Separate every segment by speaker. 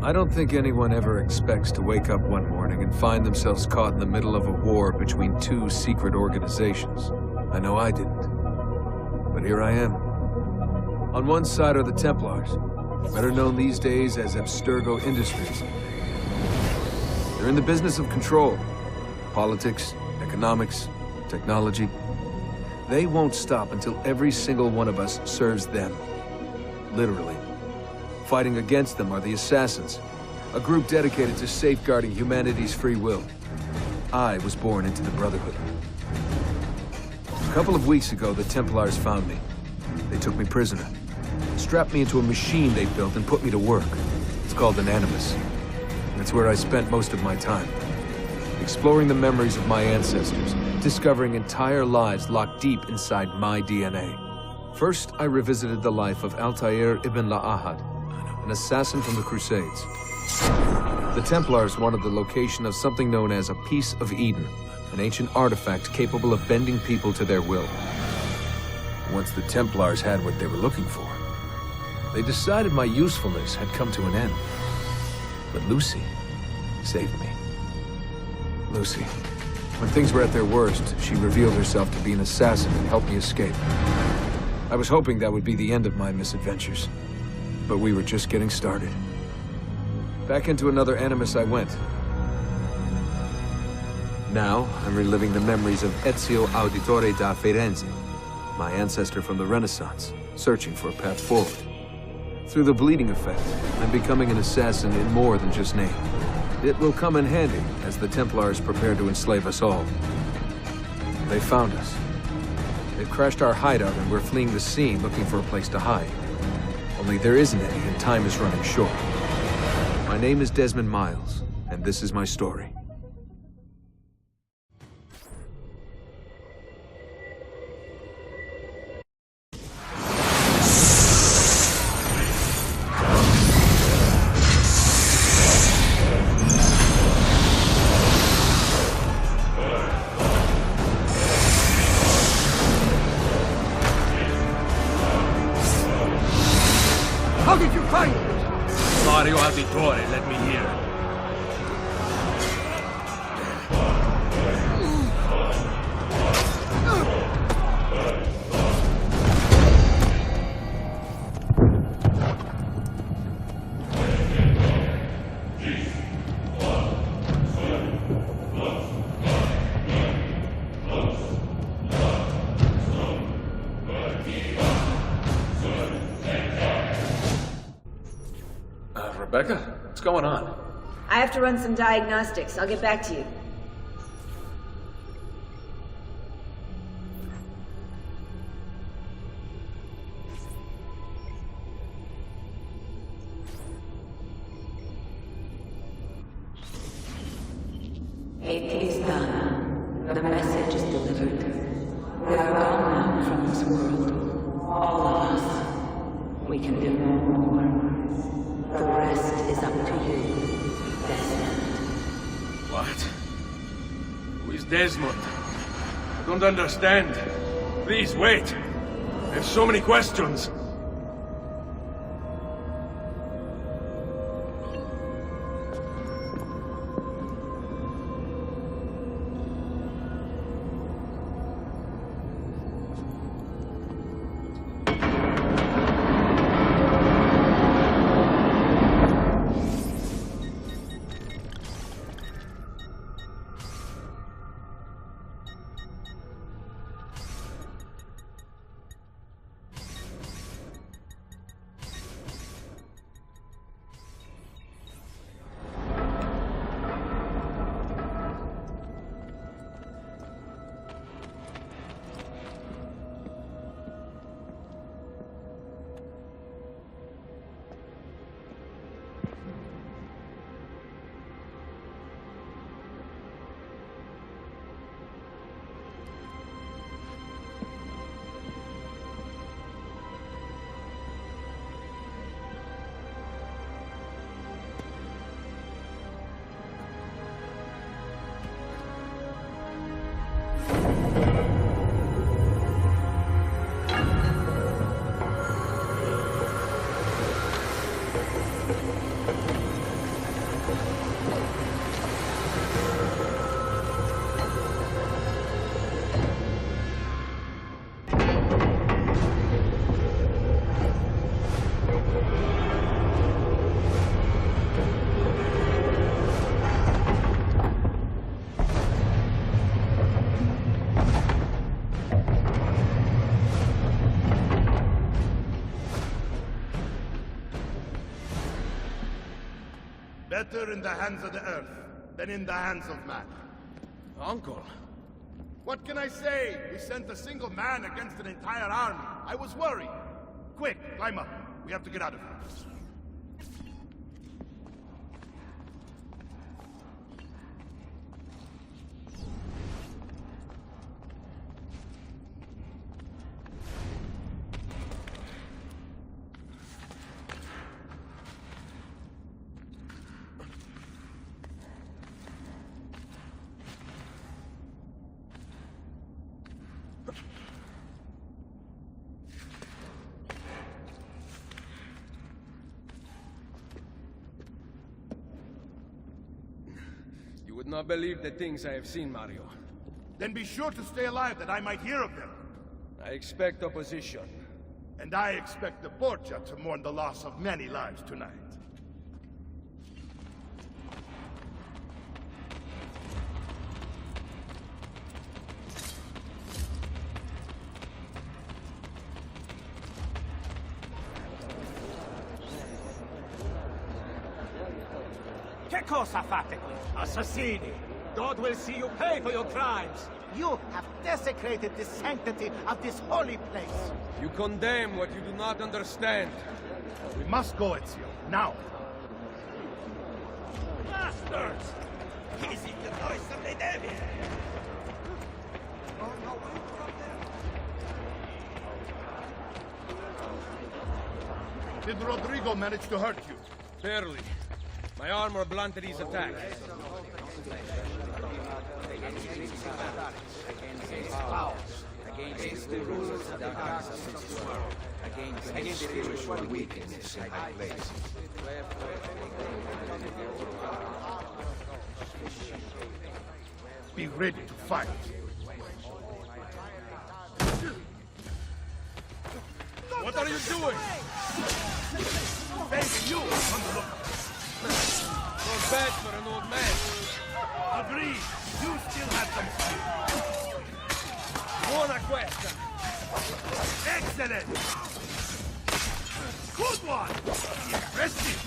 Speaker 1: I don't think anyone ever expects to wake up one morning and find themselves caught in the middle of a war between two secret organizations. I know I didn't. But here I am. On one side are the Templars, better known these days as Abstergo Industries. They're in the business of control. Politics, economics, technology. They won't stop until every single one of us serves them. Literally. Fighting against them are the Assassins, a group dedicated to safeguarding humanity's free will. I was born into the Brotherhood. A couple of weeks ago, the Templars found me. They took me prisoner, strapped me into a machine they built and put me to work. It's called an Animus. That's where I spent most of my time. Exploring the memories of my ancestors, discovering entire lives locked deep inside my DNA. First, I revisited the life of Altair ibn La'ahad, an assassin from the Crusades. The Templars wanted the location of something known as a Piece of Eden, an ancient artifact capable of bending people to their will. Once the Templars had what they were looking for, they decided my usefulness had come to an end. But Lucy saved me. Lucy. When things were at their worst, she revealed herself to be an assassin and helped me escape. I was hoping that would be the end of my misadventures. But we were just getting started. Back into another Animus I went. Now, I'm reliving the memories of Ezio Auditore da Firenze, my ancestor from the Renaissance, searching for a path forward. Through the bleeding effect, I'm becoming an assassin in more than just name. It will come in handy as the Templars prepare to enslave us all. They found us. They've crashed our hideout and we're fleeing the scene looking for a place to hide. Only there isn't any, and time is running short. My name is Desmond Miles, and this is my story.
Speaker 2: How did you find it? Mario Auditore let me here.
Speaker 1: Rebecca, what's going on?
Speaker 3: I have to run some diagnostics. I'll get back to you.
Speaker 4: It is done. The message is delivered. We are gone now from this world. All of us. We can do no more. The rest is up to you, Desmond.
Speaker 2: What? Who is Desmond? I don't understand. Please, wait. I have so many questions.
Speaker 5: Better in the hands of the Earth than in the hands of man.
Speaker 2: Uncle.
Speaker 5: What can I say? We sent a single man against an entire army. I was worried. Quick, climb up. We have to get out of here.
Speaker 2: You would not believe the things I have seen, Mario.
Speaker 5: Then be sure to stay alive that I might hear of them.
Speaker 2: I expect opposition.
Speaker 5: And I expect the Borgia to mourn the loss of many lives tonight.
Speaker 6: Che cosa fate qui? Assassini! God will see you pay for your crimes! You have desecrated the sanctity of this holy place!
Speaker 2: You condemn what you do not understand.
Speaker 5: We must go, Ezio. Now!
Speaker 6: Bastards! Is it the voice of the devil?
Speaker 5: Did Rodrigo manage to hurt you?
Speaker 2: Barely. My armor blunted his attack.
Speaker 7: Against the rulers of the darkness of this world, against spiritual wickedness in high places.
Speaker 5: Be ready to fight.
Speaker 2: What are you doing?
Speaker 5: Baby, you on the lookout.
Speaker 2: Not bad for an old man.
Speaker 5: Agreed. You still have some skill.
Speaker 2: Buona questa.
Speaker 5: Excellent. Good one. Impressive.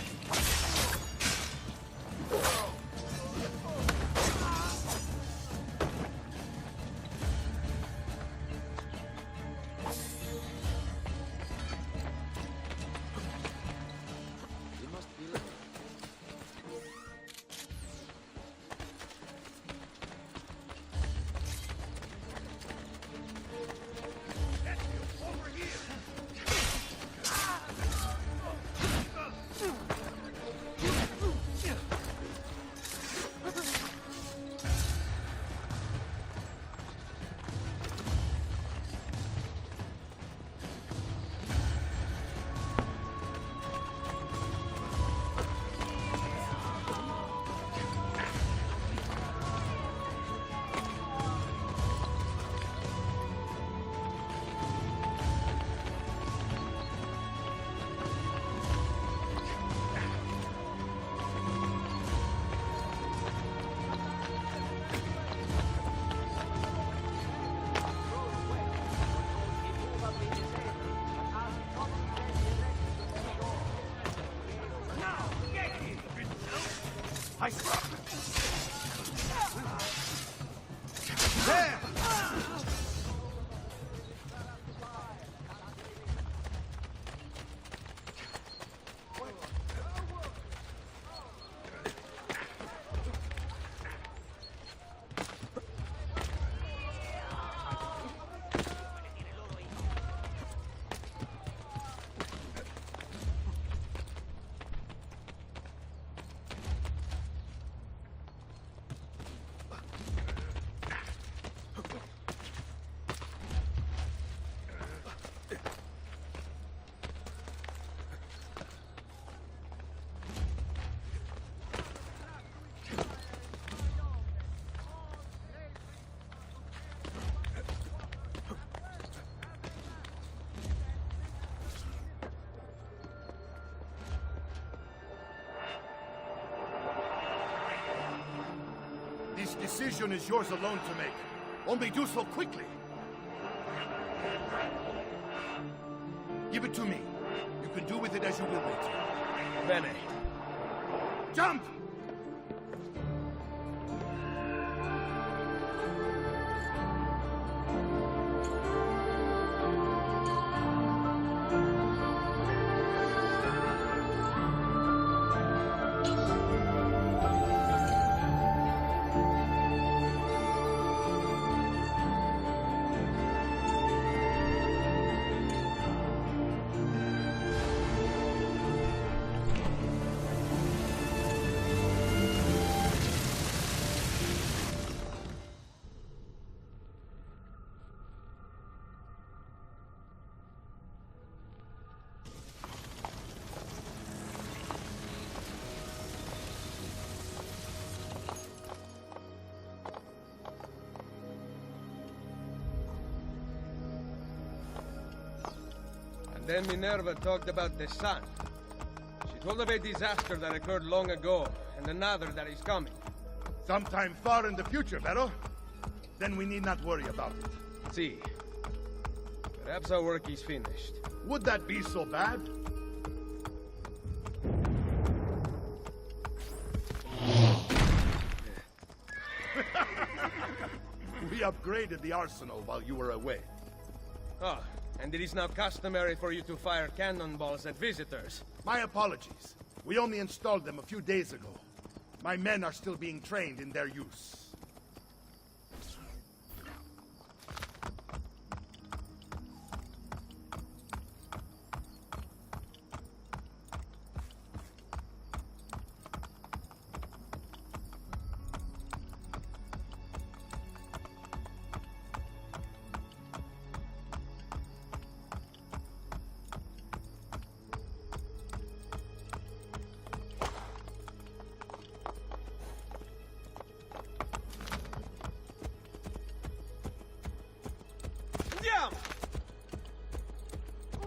Speaker 5: There! This decision is yours alone to make. Only do so quickly. Give it to me. You can do with it as you will, mate.
Speaker 2: Bene.
Speaker 5: Jump!
Speaker 2: Then Minerva talked about the sun. She told of a disaster that occurred long ago, and another that is coming.
Speaker 5: Sometime far in the future, Vero? Then we need not worry about it.
Speaker 2: See. Perhaps our work is finished.
Speaker 5: Would that be so bad? We upgraded the arsenal while you were away.
Speaker 2: Ah, and it is now customary for you to fire cannonballs at visitors.
Speaker 5: My apologies. We only installed them a few days ago. My men are still being trained in their use.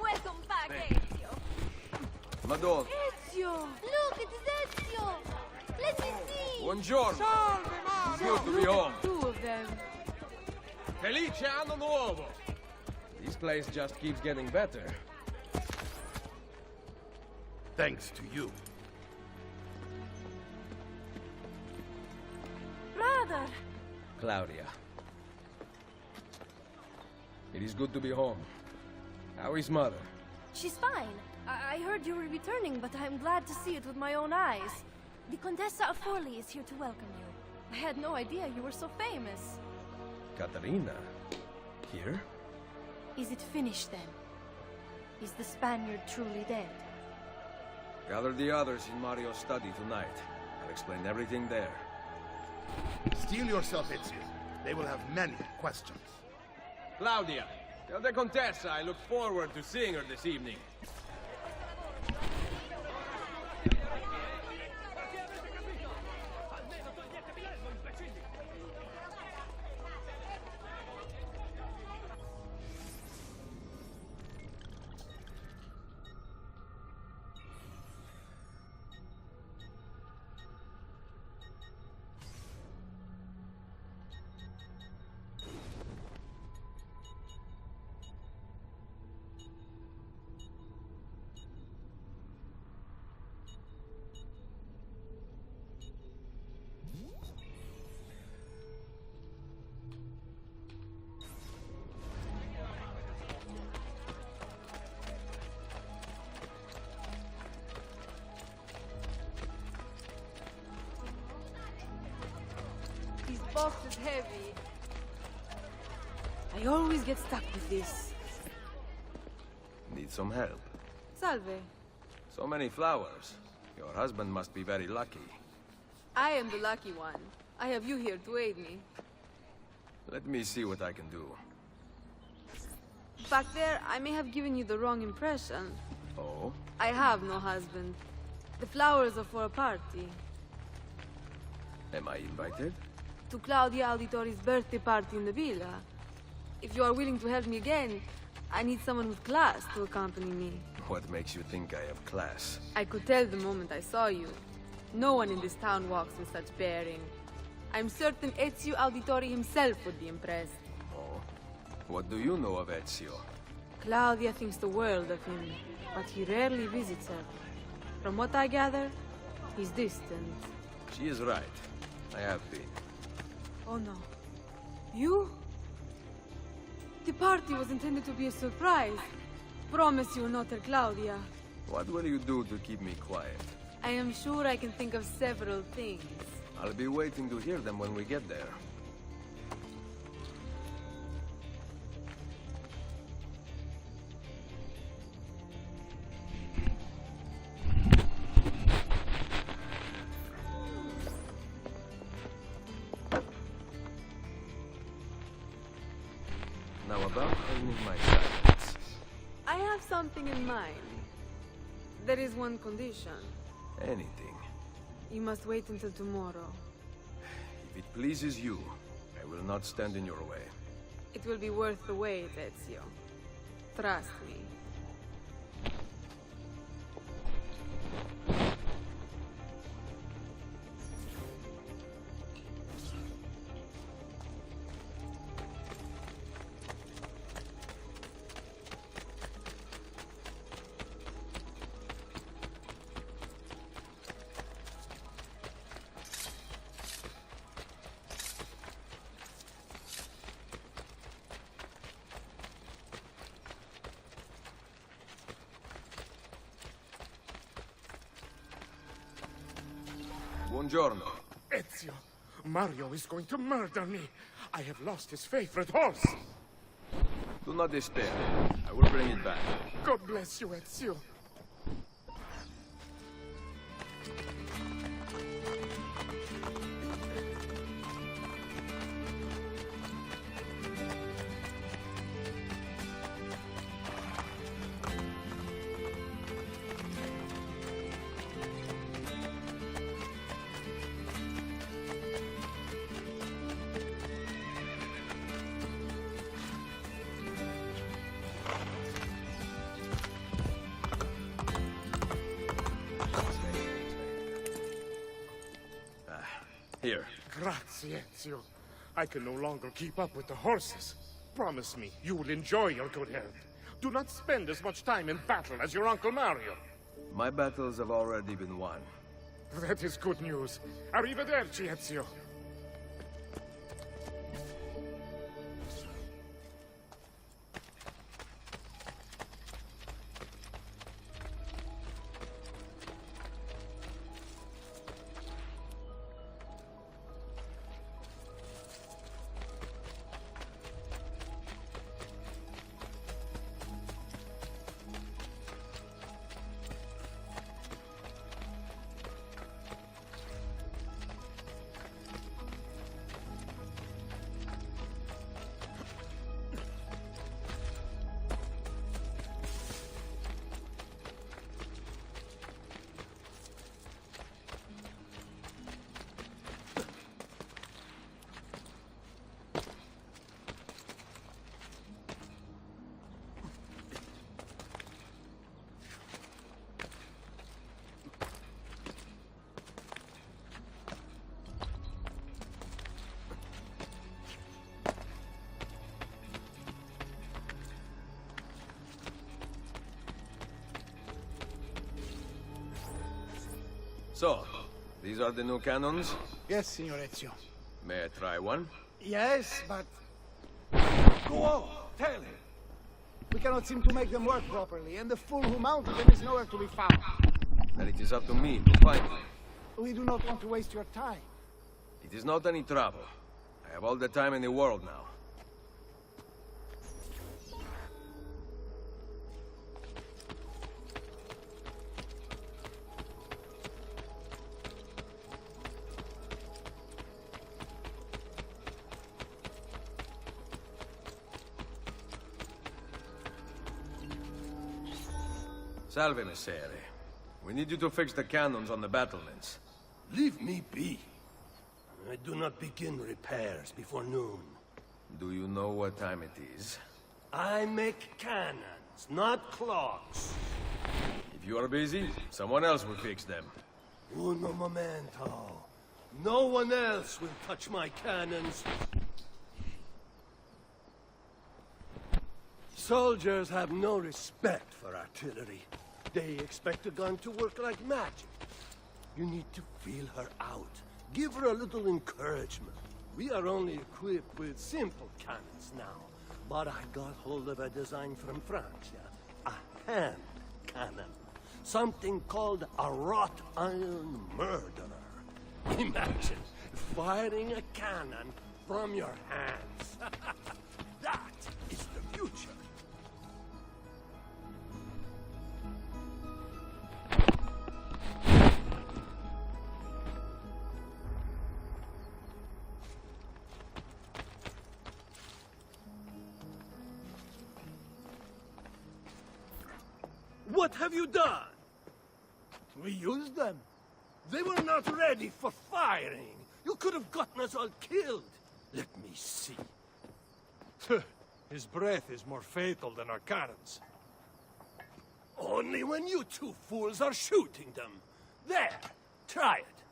Speaker 8: Welcome back, Ezio.
Speaker 1: Madonna.
Speaker 8: Ezio! Look, it's Ezio! Let me see!
Speaker 2: Buongiorno. It's good to be home.
Speaker 8: Two of them.
Speaker 2: Felice Anno Nuovo! This place just keeps getting better.
Speaker 5: Thanks to you.
Speaker 8: Brother!
Speaker 2: Claudia. It is good to be home. How is Mother?
Speaker 8: She's fine. I heard you were returning, but I'm glad to see it with my own eyes. The Contessa of Forli is here to welcome you. I had no idea you were so famous.
Speaker 2: Caterina? Here?
Speaker 8: Is it finished then? Is the Spaniard truly dead?
Speaker 2: Gather the others in Mario's study tonight. I'll explain everything there.
Speaker 5: Steel yourself, Ezio. They will have many questions.
Speaker 2: Claudia, tell the Contessa I look forward to seeing her this evening.
Speaker 8: This box is heavy. I always get stuck with this.
Speaker 2: Need some help.
Speaker 8: Salve.
Speaker 2: So many flowers. Your husband must be very lucky.
Speaker 9: I am the lucky one. I have you here to aid me.
Speaker 2: Let me see what I can do.
Speaker 9: Back there, I may have given you the wrong impression.
Speaker 2: Oh?
Speaker 9: I have no husband. The flowers are for a party.
Speaker 2: Am I invited?
Speaker 9: To Claudia Auditori's birthday party in the villa. If you are willing to help me again, I need someone with class to accompany me.
Speaker 2: What makes you think I have class?
Speaker 9: I could tell the moment I saw you. No one in this town walks with such bearing. I'm certain Ezio Auditori himself would be impressed.
Speaker 2: Oh? What do you know of Ezio?
Speaker 9: Claudia thinks the world of him, but he rarely visits her. From what I gather, he's distant.
Speaker 2: She is right. I have been.
Speaker 9: Oh no. You? The party was intended to be a surprise. Promise you will not tell Claudia.
Speaker 2: What will you do to keep me quiet?
Speaker 9: I am sure I can think of several things.
Speaker 2: I'll be waiting to hear them when we get there. Now about earning my silence.
Speaker 9: I have something in mind. There is one condition.
Speaker 2: Anything.
Speaker 9: You must wait until tomorrow.
Speaker 2: If it pleases you, I will not stand in your way.
Speaker 9: It will be worth the wait, Ezio. Trust me.
Speaker 2: buongiorno.
Speaker 5: Ezio, Mario is going to murder me. I have lost his favorite horse.
Speaker 2: Do not despair. I will bring it back.
Speaker 5: God bless you, Ezio.
Speaker 2: Here.
Speaker 5: Grazie, Ezio. I can no longer keep up with the horses. Promise me you will enjoy your good health. Do not spend as much time in battle as your Uncle Mario.
Speaker 2: My battles have already been won.
Speaker 5: That is good news. Arrivederci, Ezio.
Speaker 2: So, these are the new cannons?
Speaker 6: Yes, Signor Ezio.
Speaker 2: May I try one?
Speaker 6: Yes, but... Whoa! Tell him! We cannot seem to make them work properly, and the fool who mounted them is nowhere to be found.
Speaker 2: Then it is up to me to find him.
Speaker 6: We do not want to waste your time.
Speaker 2: It is not any trouble. I have all the time in the world now. Salve, Messere. We need you to fix the cannons on the battlements.
Speaker 10: Leave me be. I do not begin repairs before noon.
Speaker 2: Do you know what time it is?
Speaker 10: I make cannons, not clocks.
Speaker 2: If you are busy, someone else will fix them.
Speaker 10: Uno momento. No one else will touch my cannons. Soldiers have no respect for artillery. They expect a gun to work like magic. You need to feel her out. Give her a little encouragement. We are only equipped with simple cannons now. But I got hold of a design from France, a hand cannon. Something called a wrought iron murderer. Imagine firing a cannon from your hands. That is the future. What have you done?
Speaker 6: We used them.
Speaker 10: They were not ready for firing. You could have gotten us all killed. Let me see.
Speaker 11: His breath is more fatal than our cannons.
Speaker 10: Only when you two fools are shooting them. There, try it.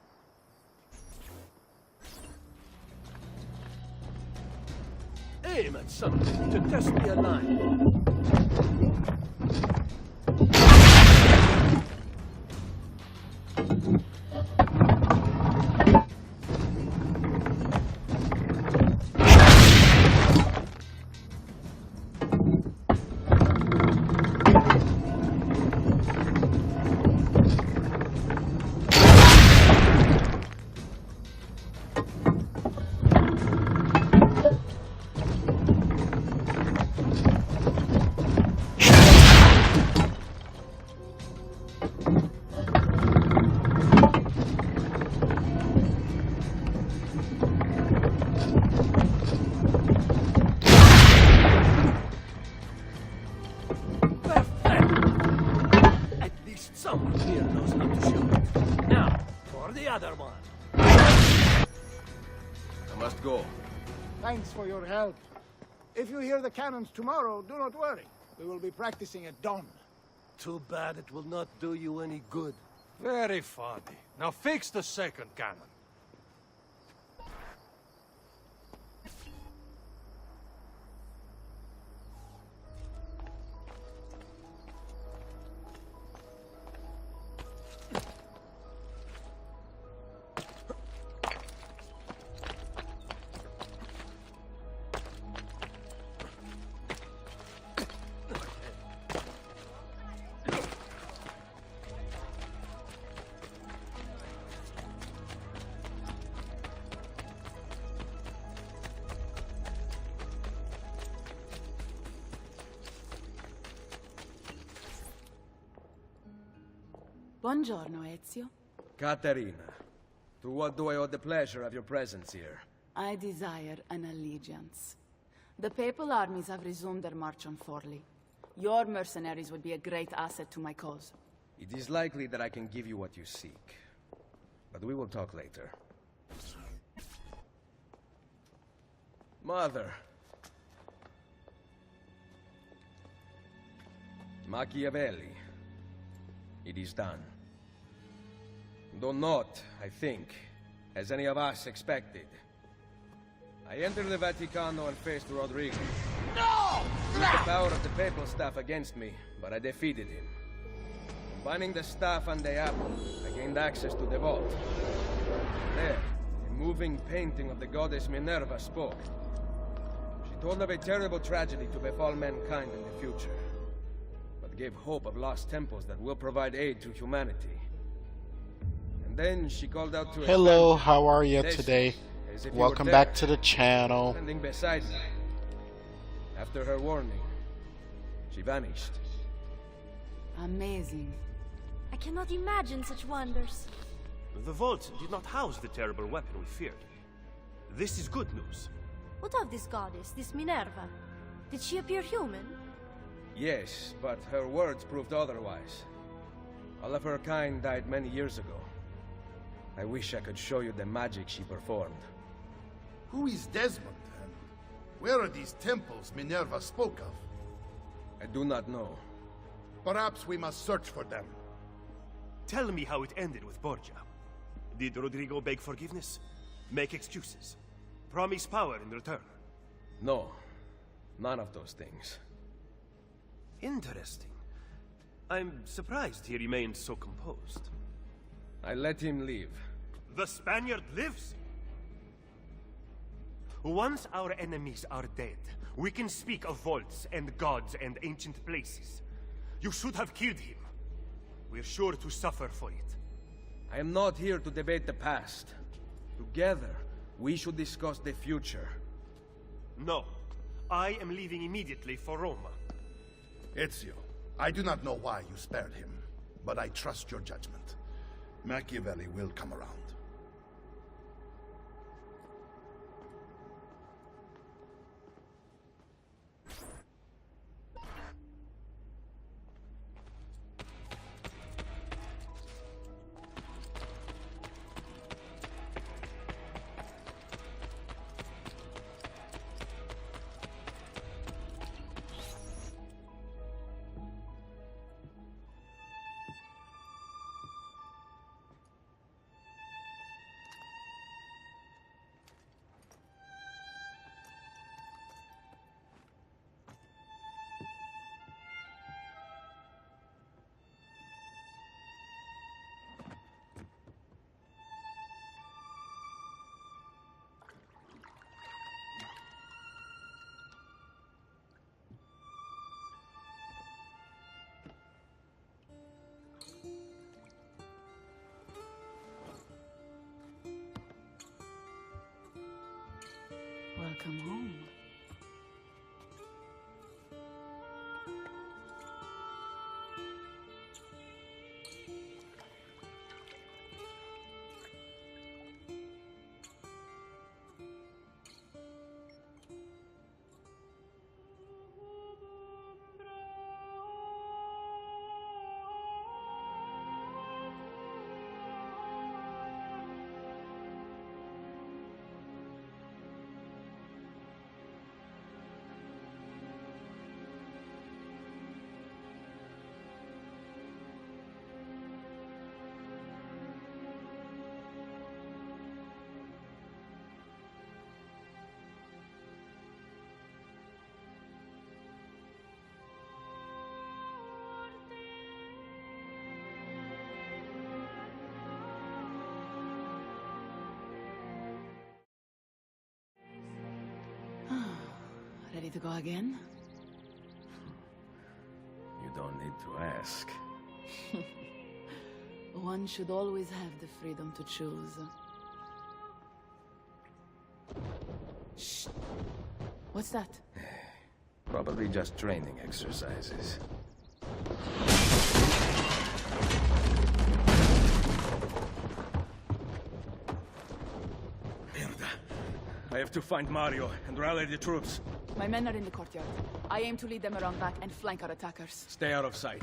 Speaker 10: Aim at something to test the alignment. Someone here knows how to shoot. Now, for the other one.
Speaker 1: I must go.
Speaker 6: Thanks for your help. If you hear the cannons tomorrow, do not worry. We will be practicing at dawn.
Speaker 10: Too bad it will not do you any good.
Speaker 11: Very funny. Now fix the second cannon.
Speaker 4: Buongiorno, Ezio.
Speaker 7: Caterina, to what do I owe the pleasure of your presence here?
Speaker 4: I desire an allegiance. The papal armies have resumed their march on Forli. Your mercenaries would be a great asset to my cause.
Speaker 7: It is likely that I can give you what you seek. But we will talk later. Mother. Machiavelli. It is done. Though not, I think, as any of us expected. I entered the Vaticano and faced Rodrigo. No! He used the power of the papal staff against me, but I defeated him. Combining the staff and the apple, I gained access to the vault. There, a moving painting of the goddess Minerva spoke. She told of a terrible tragedy to befall mankind in the future, but gave hope of lost temples that will provide aid to humanity. And then she called out to
Speaker 12: Hello, how are you today? Welcome back to the channel.
Speaker 7: Standing beside me. After her warning, she vanished.
Speaker 4: Amazing.
Speaker 8: I cannot imagine such wonders.
Speaker 13: The vault did not house the terrible weapon we feared. This is good news.
Speaker 8: What of this goddess, this Minerva? Did she appear human?
Speaker 7: Yes, but her words proved otherwise. All of her kind died many years ago. I wish I could show you the magic she performed.
Speaker 14: Who is Desmond, and where are these temples Minerva spoke of?
Speaker 7: I do not know.
Speaker 14: Perhaps we must search for them.
Speaker 13: Tell me how it ended with Borgia. Did Rodrigo beg forgiveness? Make excuses? Promise power in return?
Speaker 7: No. None of those things.
Speaker 13: Interesting. I'm surprised he remained so composed.
Speaker 7: I let him leave.
Speaker 13: The Spaniard lives? Once our enemies are dead, we can speak of vaults and gods and ancient places. You should have killed him. We're sure to suffer for it.
Speaker 7: I am not here to debate the past. Together, we should discuss the future.
Speaker 13: No. I am leaving immediately for Roma.
Speaker 14: Ezio, I do not know why you spared him, but I trust your judgment. Machiavelli will come around.
Speaker 4: Welcome home.
Speaker 15: Ready to go again?
Speaker 7: You don't need to ask.
Speaker 15: One should always have the freedom to choose. Shh. What's that?
Speaker 7: Probably just training exercises. Mierda. I have to find Mario and rally the troops.
Speaker 15: My men are in the courtyard. I aim to lead them around back and flank our attackers.
Speaker 7: Stay out of sight.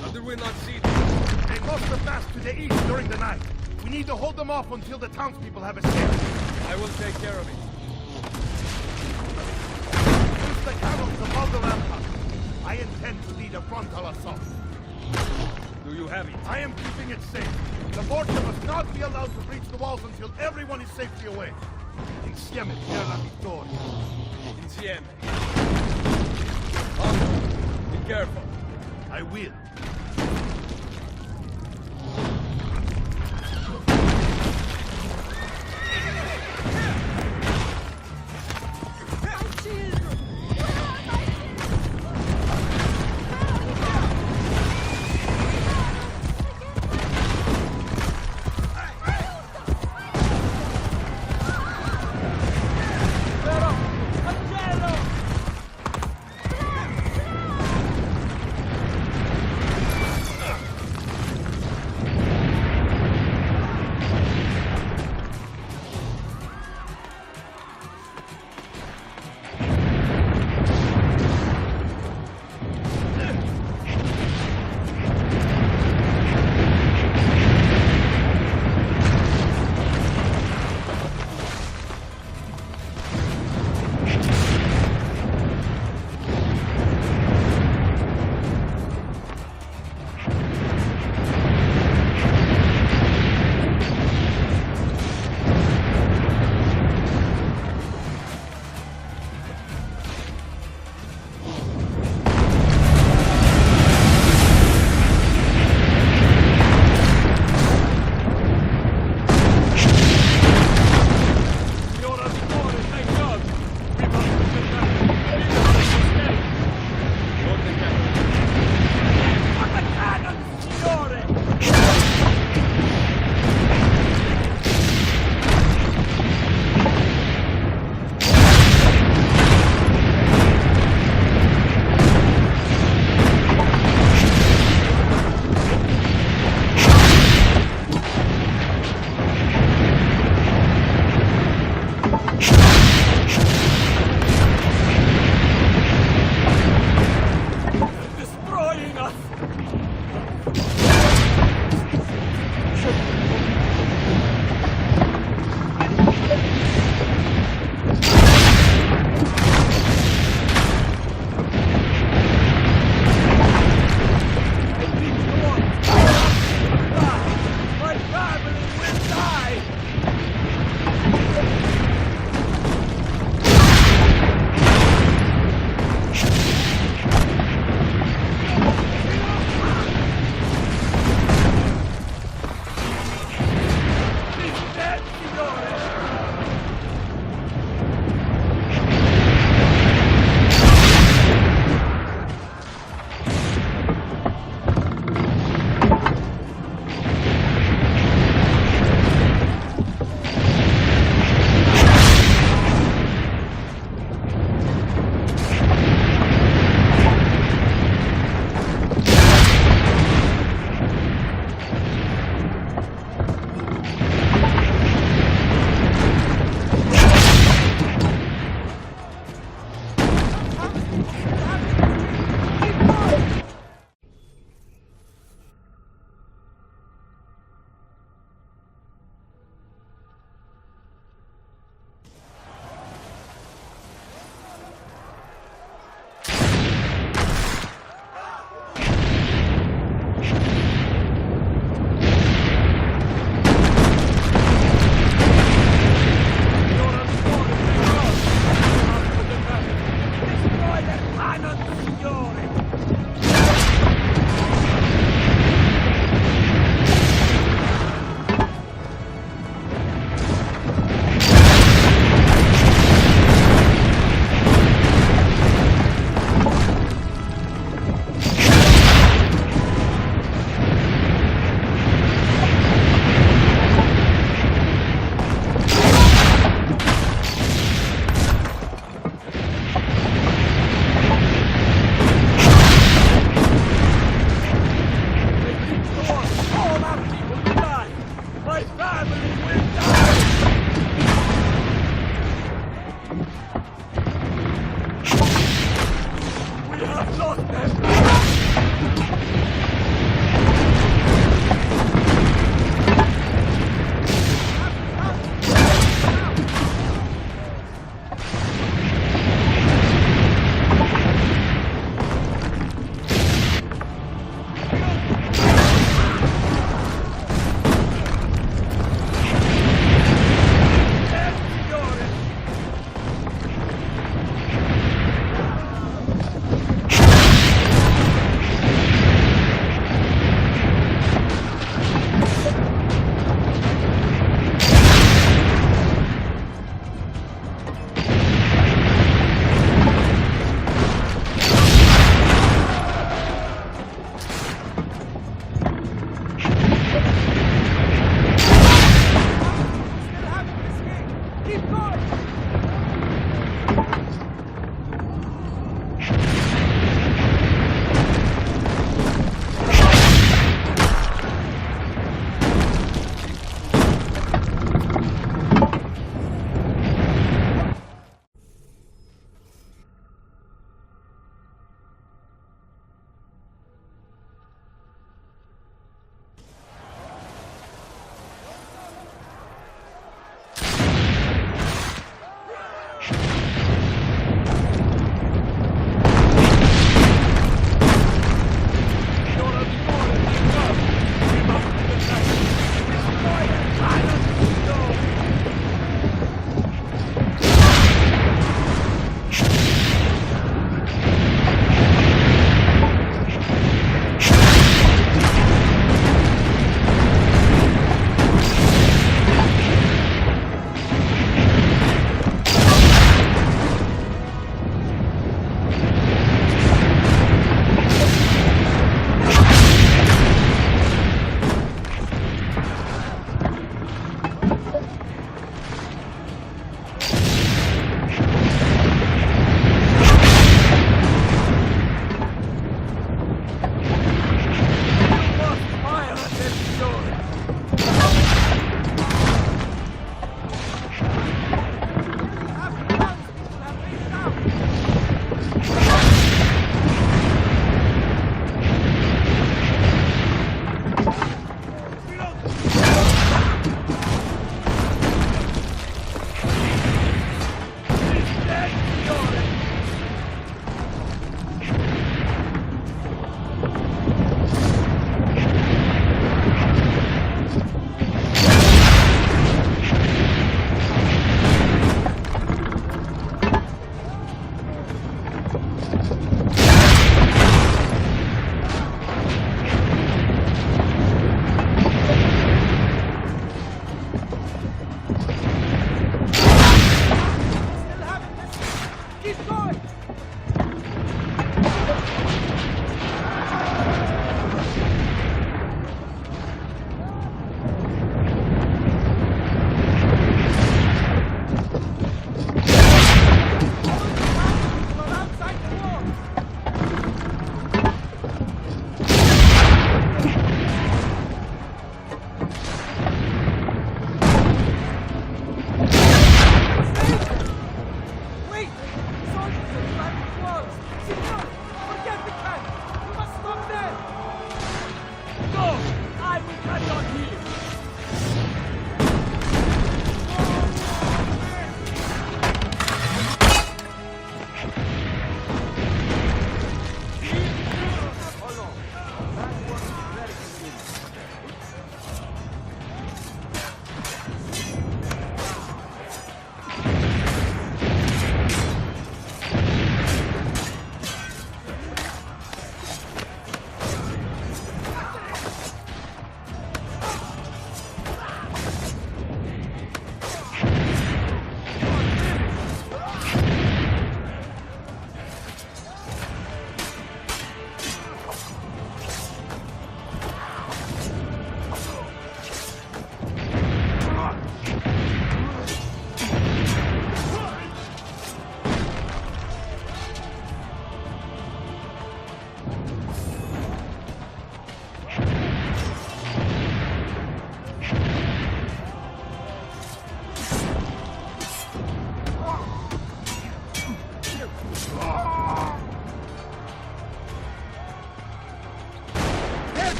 Speaker 14: How did we not see them? They must have passed to the east during the night. We need to hold them off until the townspeople have escaped.
Speaker 7: I will take care of it.
Speaker 14: Use the cannons above the rampart. I intend to lead a frontal assault.
Speaker 7: Do you have it?
Speaker 14: I am keeping it safe. The Borgia must not be allowed to breach the walls until everyone is safely away. Insieme per la vittoria.
Speaker 7: Insieme. Oh, be careful.
Speaker 14: I will.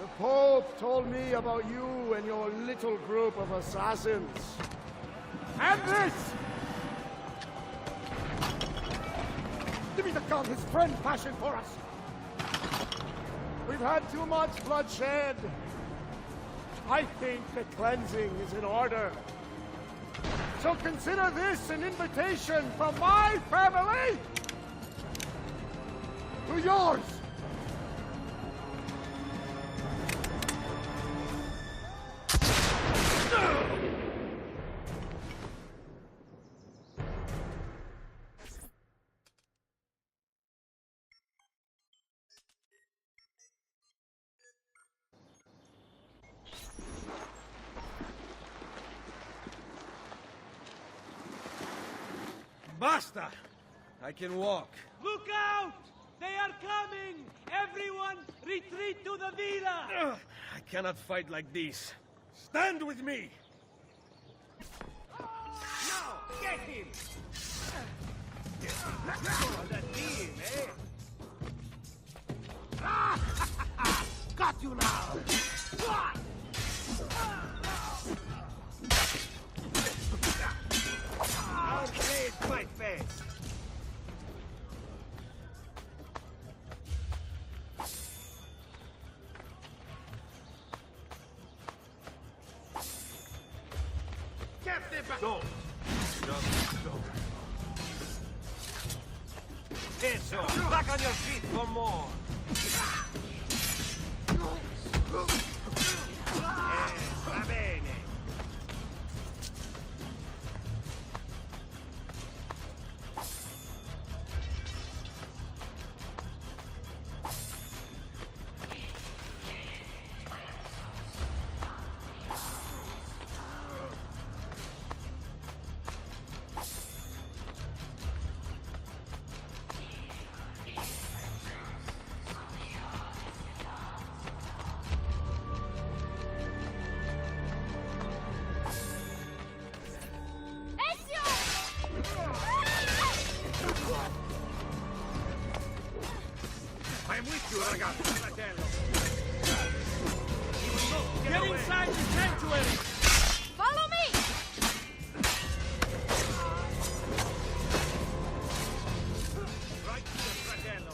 Speaker 16: The Pope told me about you and your little group of assassins. And this! Give me the gun his friend fashioned for us! We've had too much bloodshed. I think the cleansing is in order. So consider this an invitation from my family to yours.
Speaker 7: Basta! I can walk.
Speaker 6: Look out! They are coming! Everyone, retreat to the villa!
Speaker 7: I cannot fight like this. Stand with me!
Speaker 6: Now, get him! Oh, the team, eh?
Speaker 16: Got you now!
Speaker 6: I'll trade my face!
Speaker 16: Captain,
Speaker 6: Don't! Just don't! Eso! Back on your feet for more! Va bene!
Speaker 2: I'm with you, ragazzi, fratello.
Speaker 6: Get inside the sanctuary!
Speaker 8: Follow me!
Speaker 6: Right here, fratello.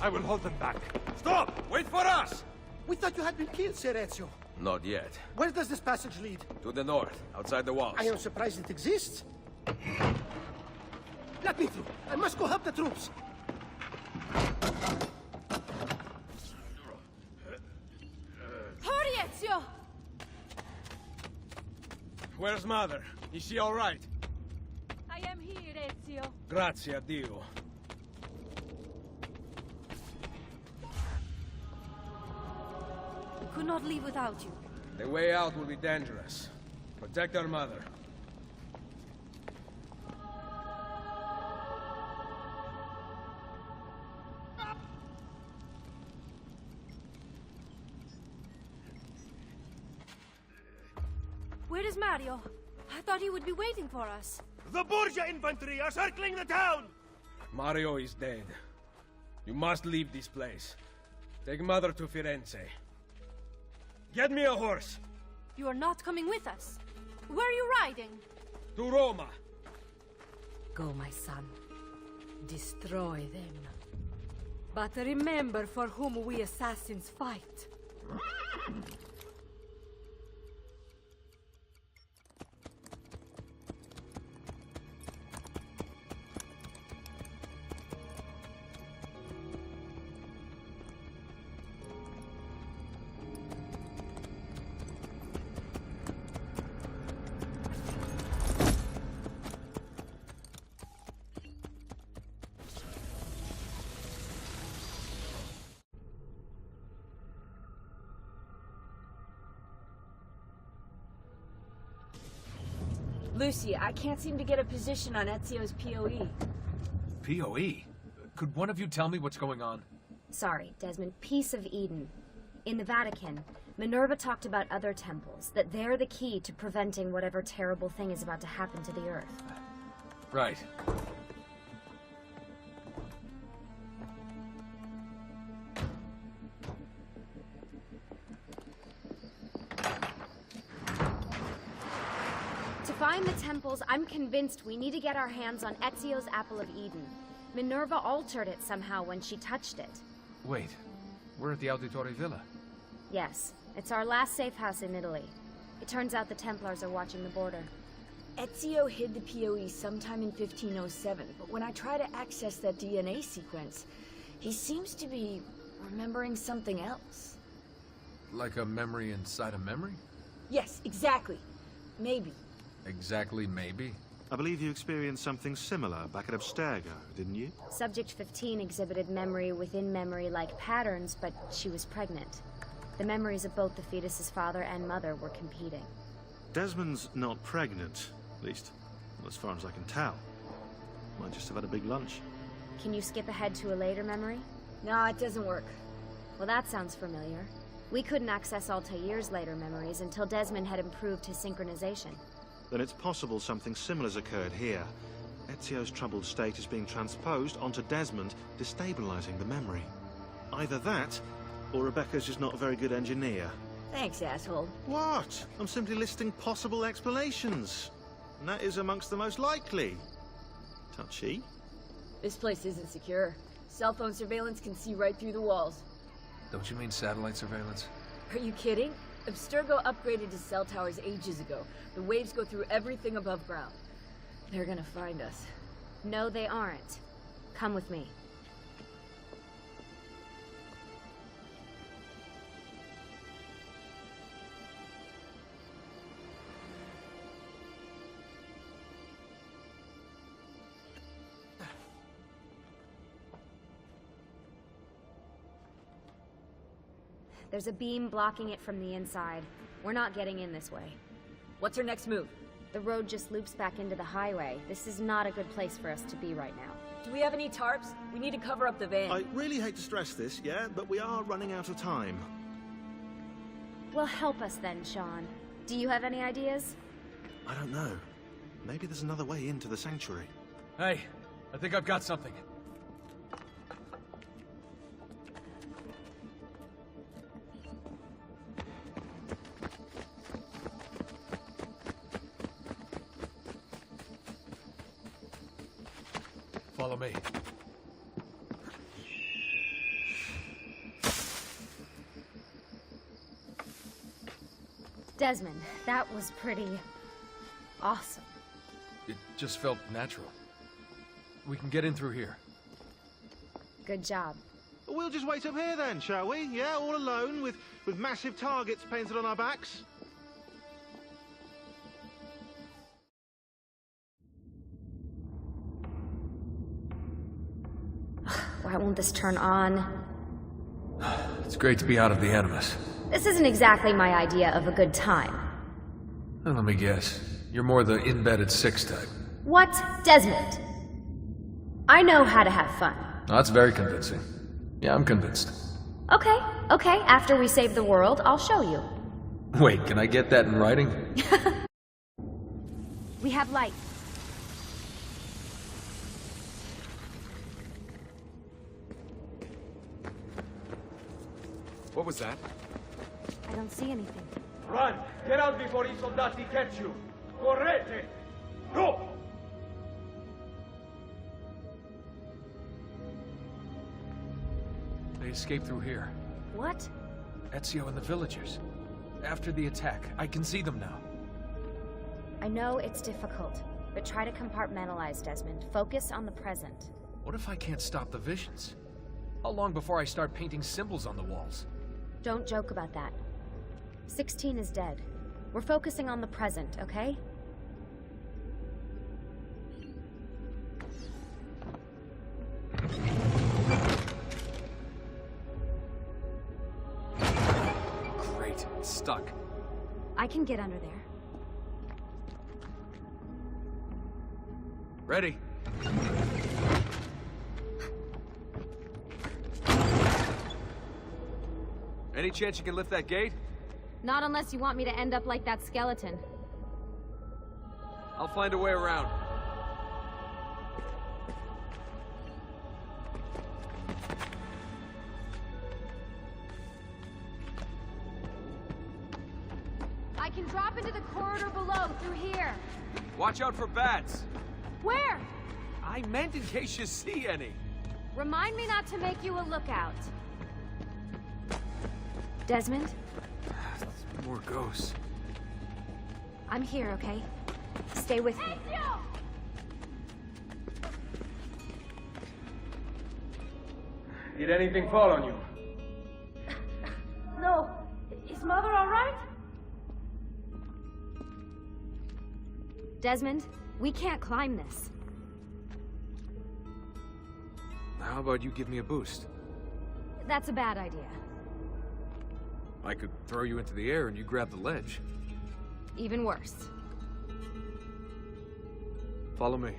Speaker 2: I will hold them back. Stop! Wait for us!
Speaker 16: We thought you had been killed, Sir Ezio.
Speaker 7: Not yet.
Speaker 16: Where does this passage lead?
Speaker 7: To the north, outside the walls.
Speaker 16: I am surprised it exists. Let me through. I must go help the troops.
Speaker 8: Hurry, Ezio!
Speaker 7: Where's Mother? Is she all right?
Speaker 9: I am here, Ezio.
Speaker 7: Grazie a Dio.
Speaker 8: Could not leave without you.
Speaker 7: The way out will be dangerous. Protect our mother.
Speaker 8: Where is Mario? I thought he would be waiting for us.
Speaker 13: The Borgia infantry are circling the town!
Speaker 7: Mario is dead. You must leave this place. Take Mother to Firenze. Get me a horse!
Speaker 8: You are not coming with us. Where are you riding?
Speaker 7: To Roma!
Speaker 9: Go, my son. Destroy them. But remember for whom we assassins fight.
Speaker 3: Lucy, I can't seem to get a position on Ezio's POE.
Speaker 1: POE? Could one of you tell me what's going on?
Speaker 17: Sorry, Desmond. Piece of Eden. In the Vatican, Minerva talked about other temples, that they're the key to preventing whatever terrible thing is about to happen to the Earth.
Speaker 1: Right.
Speaker 17: To find the temples, I'm convinced we need to get our hands on Ezio's Apple of Eden. Minerva altered it somehow when she touched it.
Speaker 1: Wait, we're at the Auditore Villa.
Speaker 17: Yes, it's our last safe house in Italy. It turns out the Templars are watching the border.
Speaker 3: Ezio hid the PoE sometime in 1507, but when I try to access that DNA sequence, he seems to be remembering something else.
Speaker 1: Like a memory inside a memory?
Speaker 3: Yes, exactly. Maybe.
Speaker 1: Exactly, maybe?
Speaker 18: I believe you experienced something similar back at Abstergo, didn't you?
Speaker 17: Subject 15 exhibited memory within memory-like patterns, but she was pregnant. The memories of both the fetus's father and mother were competing.
Speaker 18: Desmond's not pregnant, at least, not as far as I can tell. Might just have had a big lunch.
Speaker 17: Can you skip ahead to a later memory?
Speaker 3: No, it doesn't work.
Speaker 17: Well, that sounds familiar. We couldn't access Altair's later memories until Desmond had improved his synchronization.
Speaker 18: Then it's possible something similar's occurred here. Ezio's troubled state is being transposed onto Desmond, destabilizing the memory. Either that, or Rebecca's just not a very good engineer.
Speaker 3: Thanks, asshole.
Speaker 18: What? I'm simply listing possible explanations. And that is amongst the most likely. Touchy.
Speaker 3: This place isn't secure. Cell phone surveillance can see right through the walls.
Speaker 1: Don't you mean satellite surveillance?
Speaker 3: Are you kidding? Abstergo upgraded to cell towers ages ago. The waves go through everything above ground. They're gonna find us.
Speaker 17: No, they aren't. Come with me. There's a beam blocking it from the inside. We're not getting in this way.
Speaker 3: What's our next move?
Speaker 17: The road just loops back into the highway. This is not a good place for us to be right now.
Speaker 3: Do we have any tarps? We need to cover up the van.
Speaker 18: I really hate to stress this, yeah, but we are running out of time.
Speaker 17: Well, help us then, Sean. Do you have any ideas?
Speaker 18: I don't know. Maybe there's another way into the sanctuary.
Speaker 1: Hey, I think I've got something. Follow me.
Speaker 17: Desmond, that was pretty awesome.
Speaker 1: It just felt natural. We can get in through here.
Speaker 17: Good job.
Speaker 18: We'll just wait up here then, shall we? Yeah, all alone, with massive targets painted on our backs?
Speaker 17: Why won't this turn on?
Speaker 1: It's great to be out of the Animus.
Speaker 17: This isn't exactly my idea of a good time.
Speaker 1: Well, let me guess. You're more the in-bed-at-6 type.
Speaker 17: What? Desmond? I know how to have fun.
Speaker 1: That's very convincing. Yeah, I'm convinced.
Speaker 17: Okay, after we save the world, I'll show you.
Speaker 1: Wait, can I get that in writing?
Speaker 17: We have light.
Speaker 1: What was that?
Speaker 17: I don't see anything.
Speaker 2: Run! Get out before I soldati catch you! Correte! Go!
Speaker 1: They escaped through here.
Speaker 17: What?
Speaker 1: Ezio and the villagers. After the attack, I can see them now.
Speaker 17: I know it's difficult, but try to compartmentalize, Desmond. Focus on the present.
Speaker 1: What if I can't stop the visions? How long before I start painting symbols on the walls?
Speaker 17: Don't joke about that. 16 is dead. We're focusing on the present, okay?
Speaker 1: Great, it's stuck.
Speaker 17: I can get under there.
Speaker 1: Ready. Any chance you can lift that gate?
Speaker 17: Not unless you want me to end up like that skeleton.
Speaker 1: I'll find a way around.
Speaker 17: I can drop into the corridor below, through here.
Speaker 2: Watch out for bats.
Speaker 17: Where?
Speaker 2: I meant in case you see any.
Speaker 17: Remind me not to make you a lookout. Desmond?
Speaker 1: More ghosts.
Speaker 17: I'm here, okay? Stay with me.
Speaker 7: Did anything fall on you?
Speaker 8: No. Is Mother all right?
Speaker 17: Desmond, we can't climb this.
Speaker 1: How about you give me a boost?
Speaker 17: That's a bad idea.
Speaker 1: I could throw you into the air and you grab the ledge.
Speaker 17: Even worse.
Speaker 1: Follow me.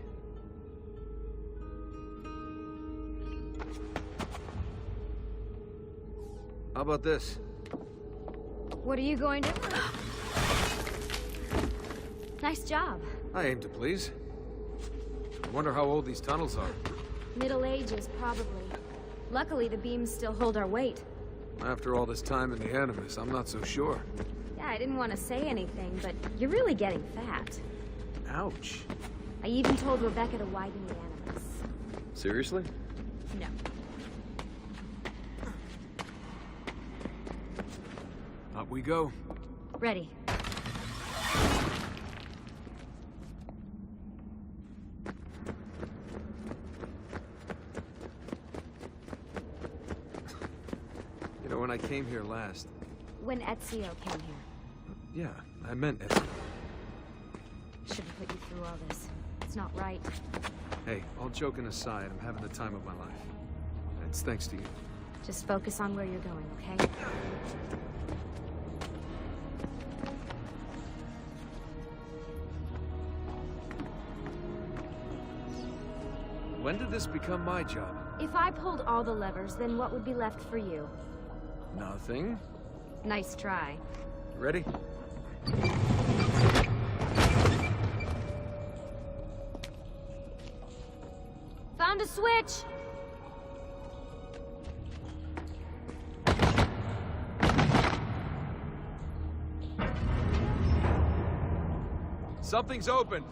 Speaker 1: How about this?
Speaker 17: What are you going to... Nice job.
Speaker 1: I aim to please. I wonder how old these tunnels are.
Speaker 17: Middle Ages, probably. Luckily, the beams still hold our weight.
Speaker 1: After all this time in the Animus, I'm not so sure.
Speaker 17: Yeah, I didn't want to say anything, but you're really getting fat.
Speaker 1: Ouch.
Speaker 17: I even told Rebecca to widen the Animus.
Speaker 1: Seriously?
Speaker 17: No.
Speaker 1: Up we go.
Speaker 17: Ready.
Speaker 1: You know, when I came here last...
Speaker 17: When Ezio came here.
Speaker 1: Yeah, I meant Ezio.
Speaker 17: Should have put you through all this. It's not right.
Speaker 1: Hey, all joking aside, I'm having the time of my life. It's thanks to you.
Speaker 17: Just focus on where you're going, okay?
Speaker 1: When did this become my job?
Speaker 17: If I pulled all the levers, then what would be left for you?
Speaker 1: Nothing.
Speaker 17: Nice try.
Speaker 1: Ready?
Speaker 17: Found a switch!
Speaker 2: Something's open.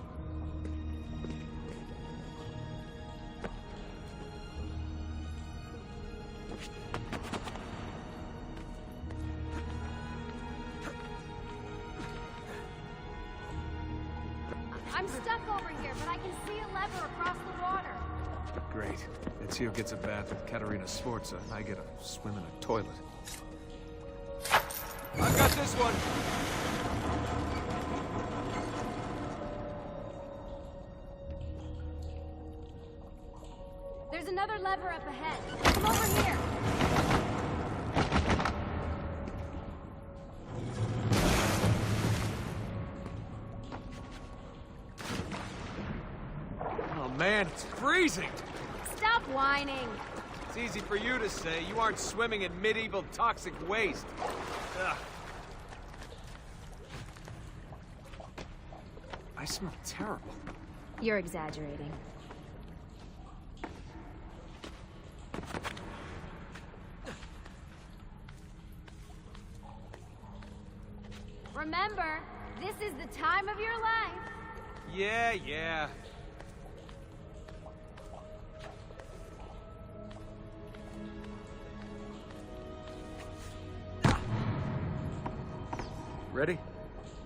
Speaker 17: I'm stuck over here, but I can see a lever across the water.
Speaker 1: Great. Ezio gets a bath with Caterina Sforza, and I get a swim in a toilet.
Speaker 2: I've got this one.
Speaker 17: There's another lever up ahead. Come over here.
Speaker 2: Oh man, it's freezing.
Speaker 17: Stop whining.
Speaker 2: It's easy for you to say. You aren't swimming in medieval toxic waste. Ugh.
Speaker 1: I smell terrible.
Speaker 17: You're exaggerating. Remember, this is the time of your life.
Speaker 2: Yeah.
Speaker 1: Ready?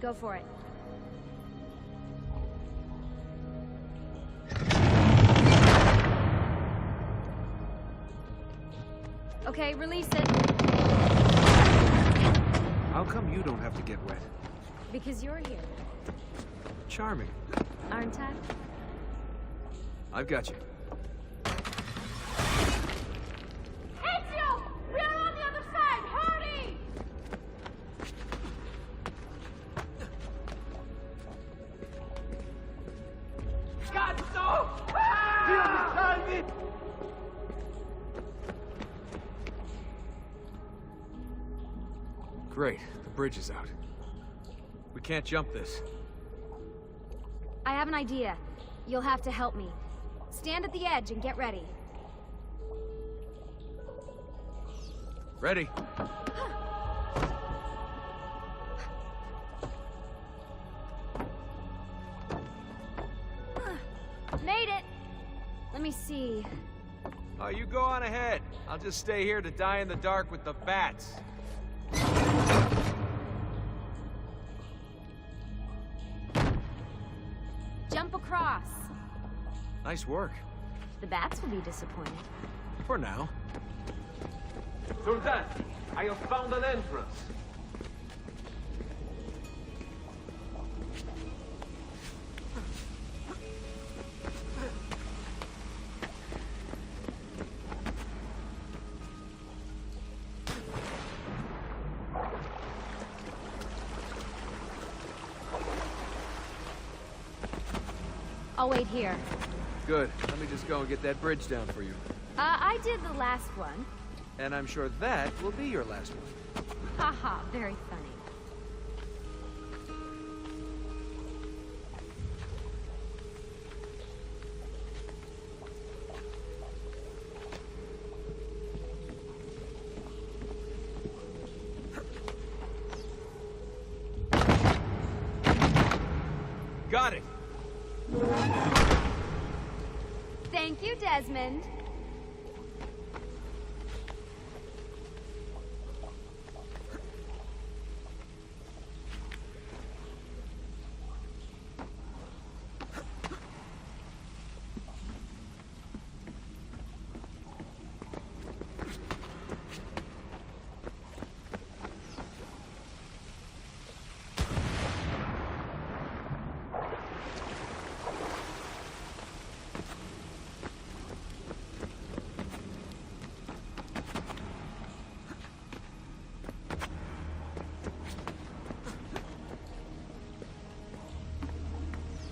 Speaker 17: Go for it. Okay, release it.
Speaker 1: How come you don't have to get wet?
Speaker 17: Because you're here,
Speaker 1: Charming.
Speaker 17: aren't I?
Speaker 1: I've got you.
Speaker 8: Ezio! We are on the other side! Hurry!
Speaker 6: Cazzo! Ah!
Speaker 1: Great. The bridge is out. We can't jump this.
Speaker 17: I have an idea. You'll have to help me. Stand at the edge and get ready.
Speaker 1: Ready?
Speaker 17: me see.
Speaker 19: Oh, you go on ahead. I'll just stay here to die in the dark with the bats.
Speaker 17: Jump across.
Speaker 19: Nice work.
Speaker 17: The bats will be disappointed.
Speaker 19: For now.
Speaker 2: Sultan, I have found an entrance.
Speaker 17: I'll wait here.
Speaker 19: Good. Let me just go and get that bridge down for you.
Speaker 17: I did the last one.
Speaker 19: And I'm sure that will be your last one.
Speaker 17: Haha, very funny.
Speaker 19: Got it!
Speaker 17: Thank you, Desmond.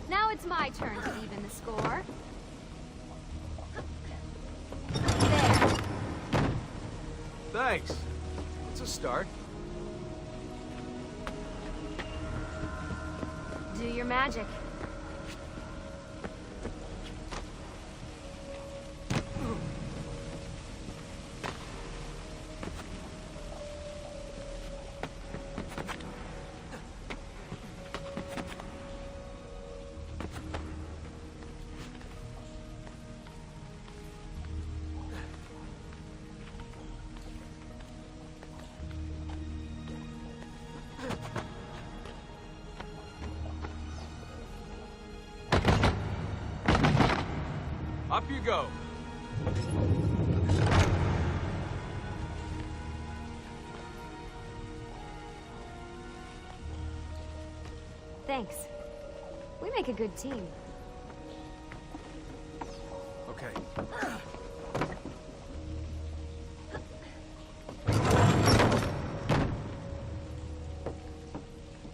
Speaker 17: Now it's my turn to even the score. There.
Speaker 19: Thanks. It's a start.
Speaker 17: Do your magic.
Speaker 19: Up you go.
Speaker 17: Thanks. We make a good team.
Speaker 1: Okay.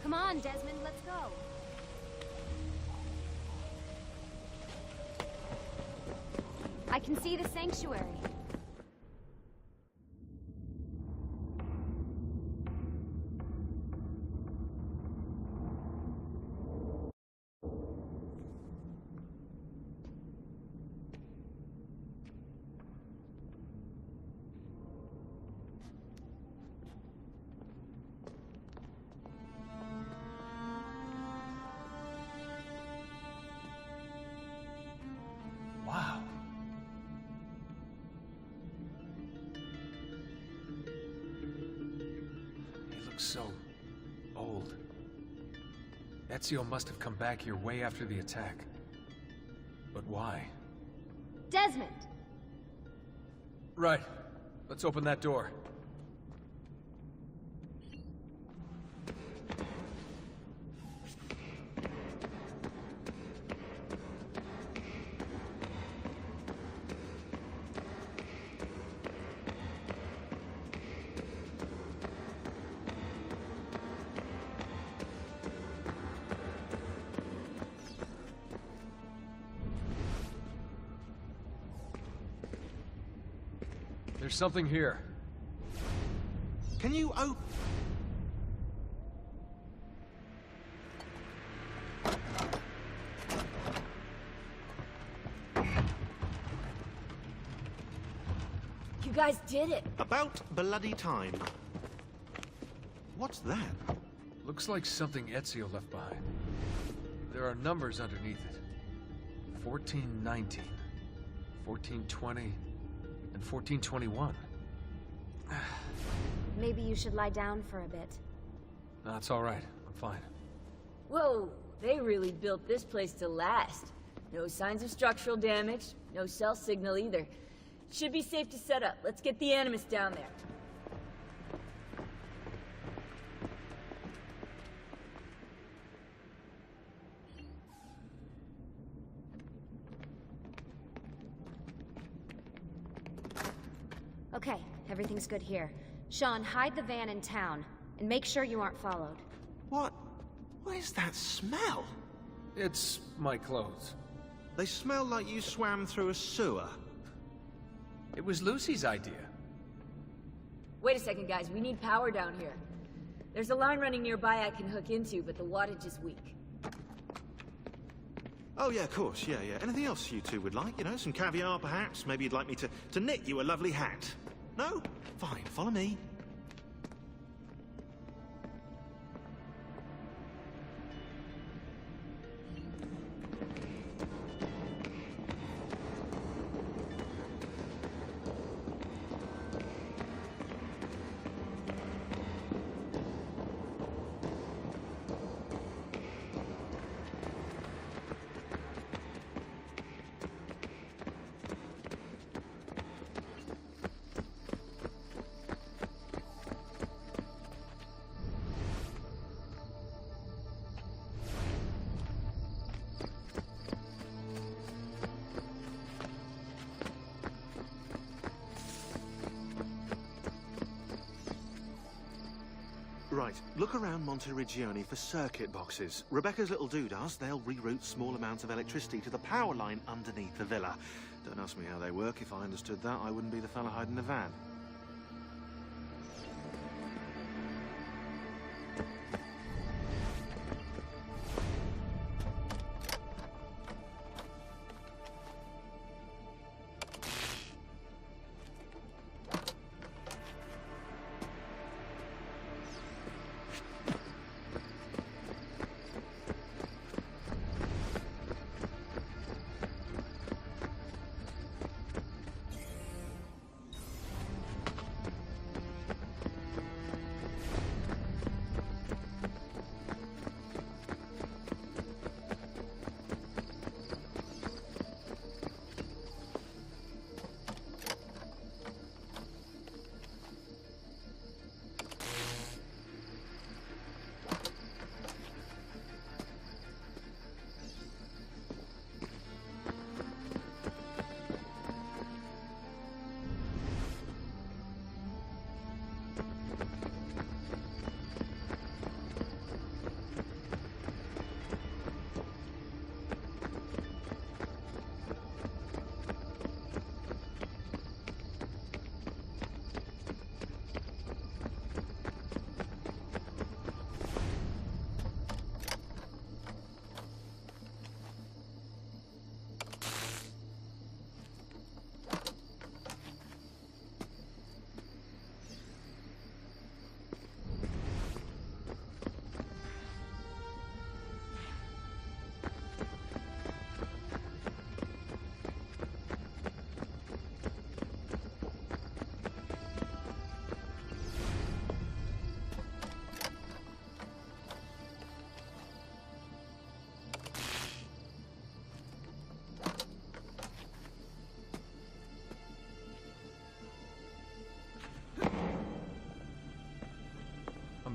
Speaker 17: Come on, Desmond, let's go. I can see the sanctuary.
Speaker 1: Wow. He looks so old. Ezio must have come back here way after the attack. But why?
Speaker 17: Desmond!
Speaker 1: Right. Let's open that door. There's something here.
Speaker 18: Can you open?
Speaker 3: You guys did it.
Speaker 18: About bloody time. What's that?
Speaker 1: Looks like something Ezio left behind. There are numbers underneath it. 1419. 1420, and 1421.
Speaker 17: Maybe you should lie down for a bit.
Speaker 1: No, it's all right. I'm fine.
Speaker 3: Whoa, they really built this place to last. No signs of structural damage, no cell signal either. Should be safe to set up. Let's get the Animus down there.
Speaker 17: Okay, everything's good here. Sean, hide the van in town, and make sure you aren't followed.
Speaker 18: What? What is that smell?
Speaker 1: It's my clothes.
Speaker 18: They smell like you swam through a sewer.
Speaker 1: It was Lucy's idea.
Speaker 3: Wait a second, guys. We need power down here. There's a line running nearby I can hook into, but the wattage is weak.
Speaker 18: Oh, yeah, of course. Yeah. Anything else you two would like? You know, some caviar, perhaps? Maybe you'd like me to knit you a lovely hat? No? Fine, follow me. Right, look around Monteriggioni for circuit boxes. Rebecca's little doodahs, they'll reroute small amounts of electricity to the power line underneath the villa. Don't ask me how they work. If I understood that, I wouldn't be the fella hiding the van.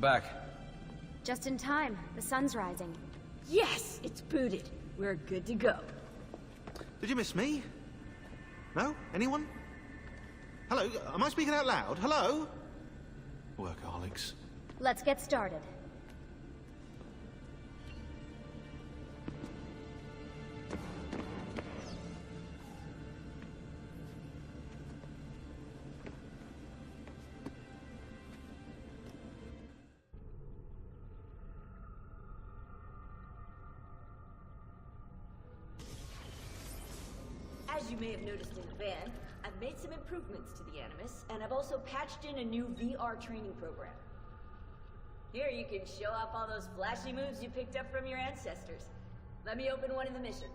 Speaker 1: Back.
Speaker 17: Just in time. The sun's rising.
Speaker 3: Yes! It's booted. We're good to go.
Speaker 18: Did you miss me? No? Anyone? Hello? Am I speaking out loud? Hello? Workaholics.
Speaker 17: Let's get started.
Speaker 3: As you may have noticed in the van, I've made some improvements to the Animus, and I've also patched in a new VR training program. Here you can show off all those flashy moves you picked up from your ancestors. Let me open one in the mission.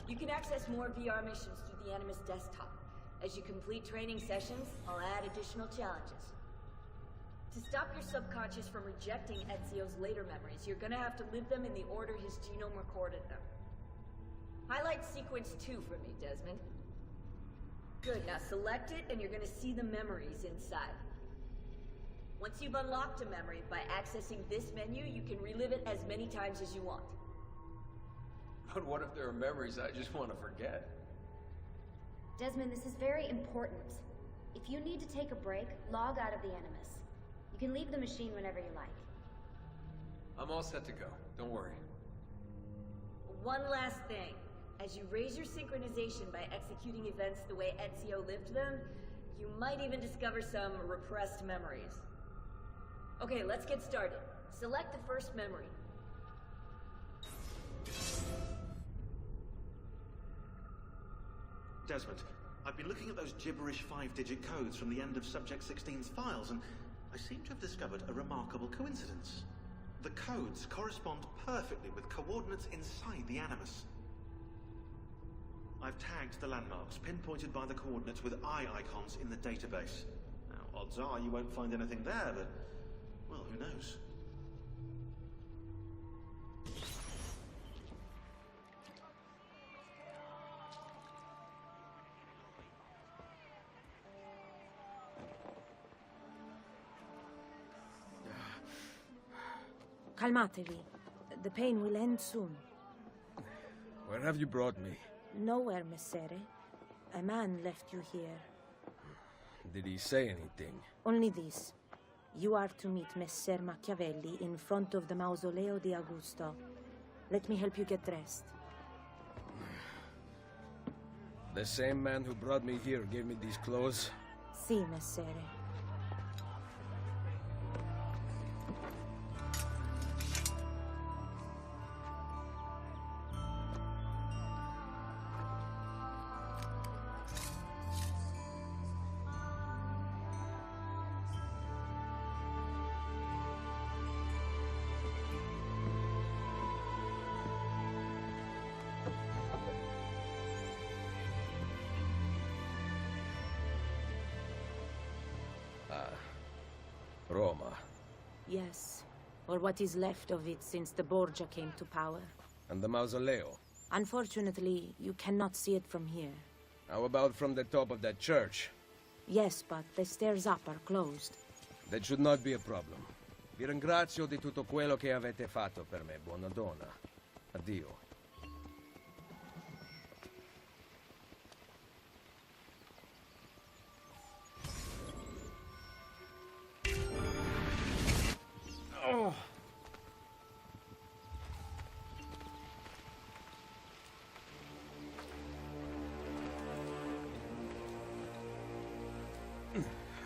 Speaker 3: You can access more VR missions through the Animus desktop. As you complete training sessions, I'll add additional challenges. To stop your subconscious from rejecting Ezio's later memories, you're gonna have to live them in the order his genome recorded them. Highlight sequence 2 for me, Desmond. Good, now select it and you're gonna see the memories inside. Once you've unlocked a memory, by accessing this menu, you can relive it as many times as you want.
Speaker 7: But what if there are memories I just want to forget?
Speaker 17: Desmond, this is very important. If you need to take a break, log out of the Animus. You can leave the machine whenever you like.
Speaker 1: I'm all set to go. Don't worry.
Speaker 3: One last thing. As you raise your synchronization by executing events the way Ezio lived them, you might even discover some repressed memories. Okay, let's get started. Select the first memory.
Speaker 18: Desmond, I've been looking at those gibberish 5-digit codes from the end of Subject 16's files, and I seem to have discovered a remarkable coincidence. The codes correspond perfectly with coordinates inside the Animus. I've tagged the landmarks, pinpointed by the coordinates with eye icons in the database. Now, odds are you won't find anything there, but, well, who knows?
Speaker 20: Calmatevi. The pain will end soon.
Speaker 7: Where have you brought me?
Speaker 20: Nowhere, Messere. A man left you here.
Speaker 7: Did he say anything?
Speaker 20: Only this. You are to meet Messer Machiavelli in front of the Mausoleo di Augusto. Let me help you get dressed.
Speaker 7: The same man who brought me here gave me these clothes?
Speaker 20: Si, Messere.
Speaker 7: Roma.
Speaker 20: Yes, or what is left of it since the Borgia came to power.
Speaker 7: And the Mausoleo?
Speaker 20: Unfortunately, you cannot see it from here.
Speaker 7: How about from the top of that church?
Speaker 20: Yes, but the stairs up are closed.
Speaker 7: That should not be a problem. Vi ringrazio di tutto quello che avete fatto per me, buona donna. Addio.
Speaker 2: Oh.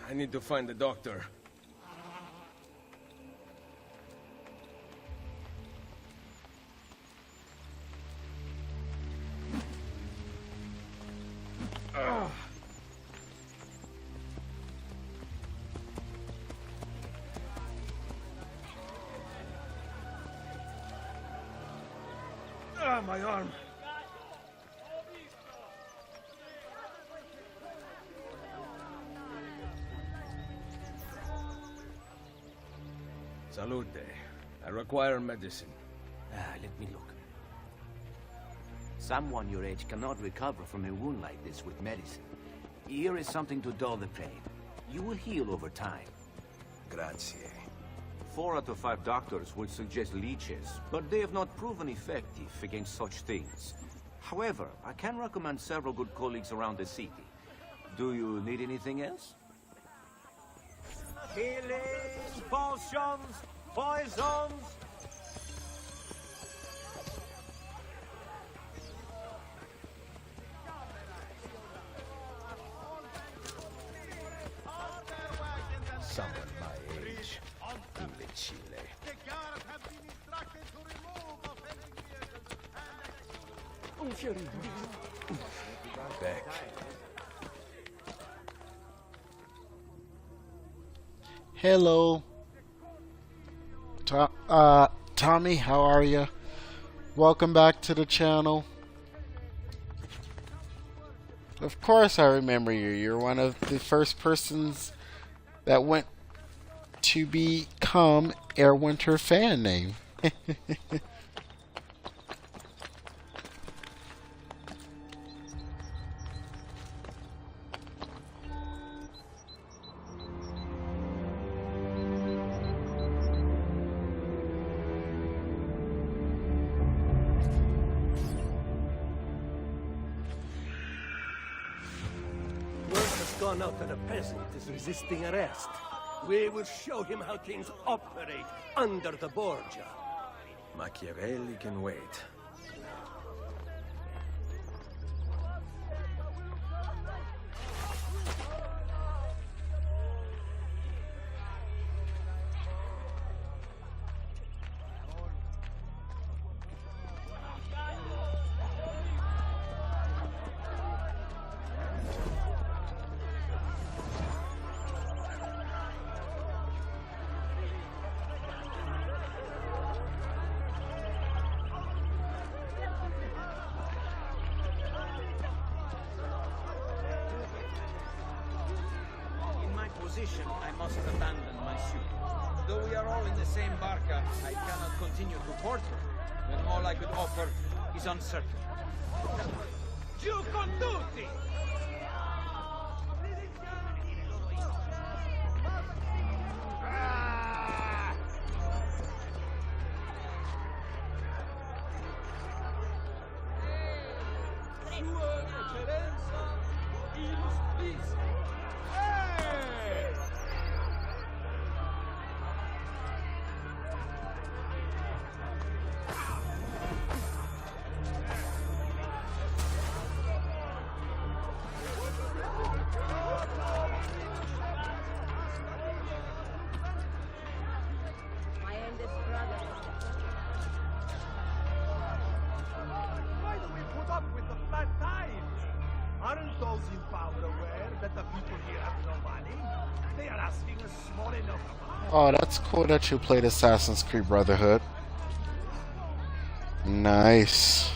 Speaker 7: I need to find the doctor.
Speaker 2: My arm.
Speaker 7: Salute. I require medicine.
Speaker 21: Let me look.
Speaker 6: Someone your age cannot recover from a wound like this with medicine. Here is something to dull the pain. You will heal over time.
Speaker 7: Grazie.
Speaker 6: 4 out of 5 doctors would suggest leeches, but they have not proven effective against such things. However, I can recommend several good colleagues around the city. Do you need anything else? Healing, potions, poisons.
Speaker 7: Someone my age. Imbecile. Back.
Speaker 12: Hello. Tommy, how are you? Welcome back to the channel. Of course I remember you. You're one of the first persons that went to become Airwinter fan name.
Speaker 10: Gone out that a peasant is resisting arrest. We will show him how things operate under the Borgia.
Speaker 7: Machiavelli can wait.
Speaker 21: I must abandon my suit. Though we are all in the same barca, I cannot continue to port her, when all I could offer is uncertain. Giù con tutti! Sua Eccellenza, Illustrissima!
Speaker 16: Why do we put up with the flat tires? Aren't those in power aware that the people here have no money? They are asking a small enough amount.
Speaker 12: Oh, that's cool that you played Assassin's Creed Brotherhood. Nice.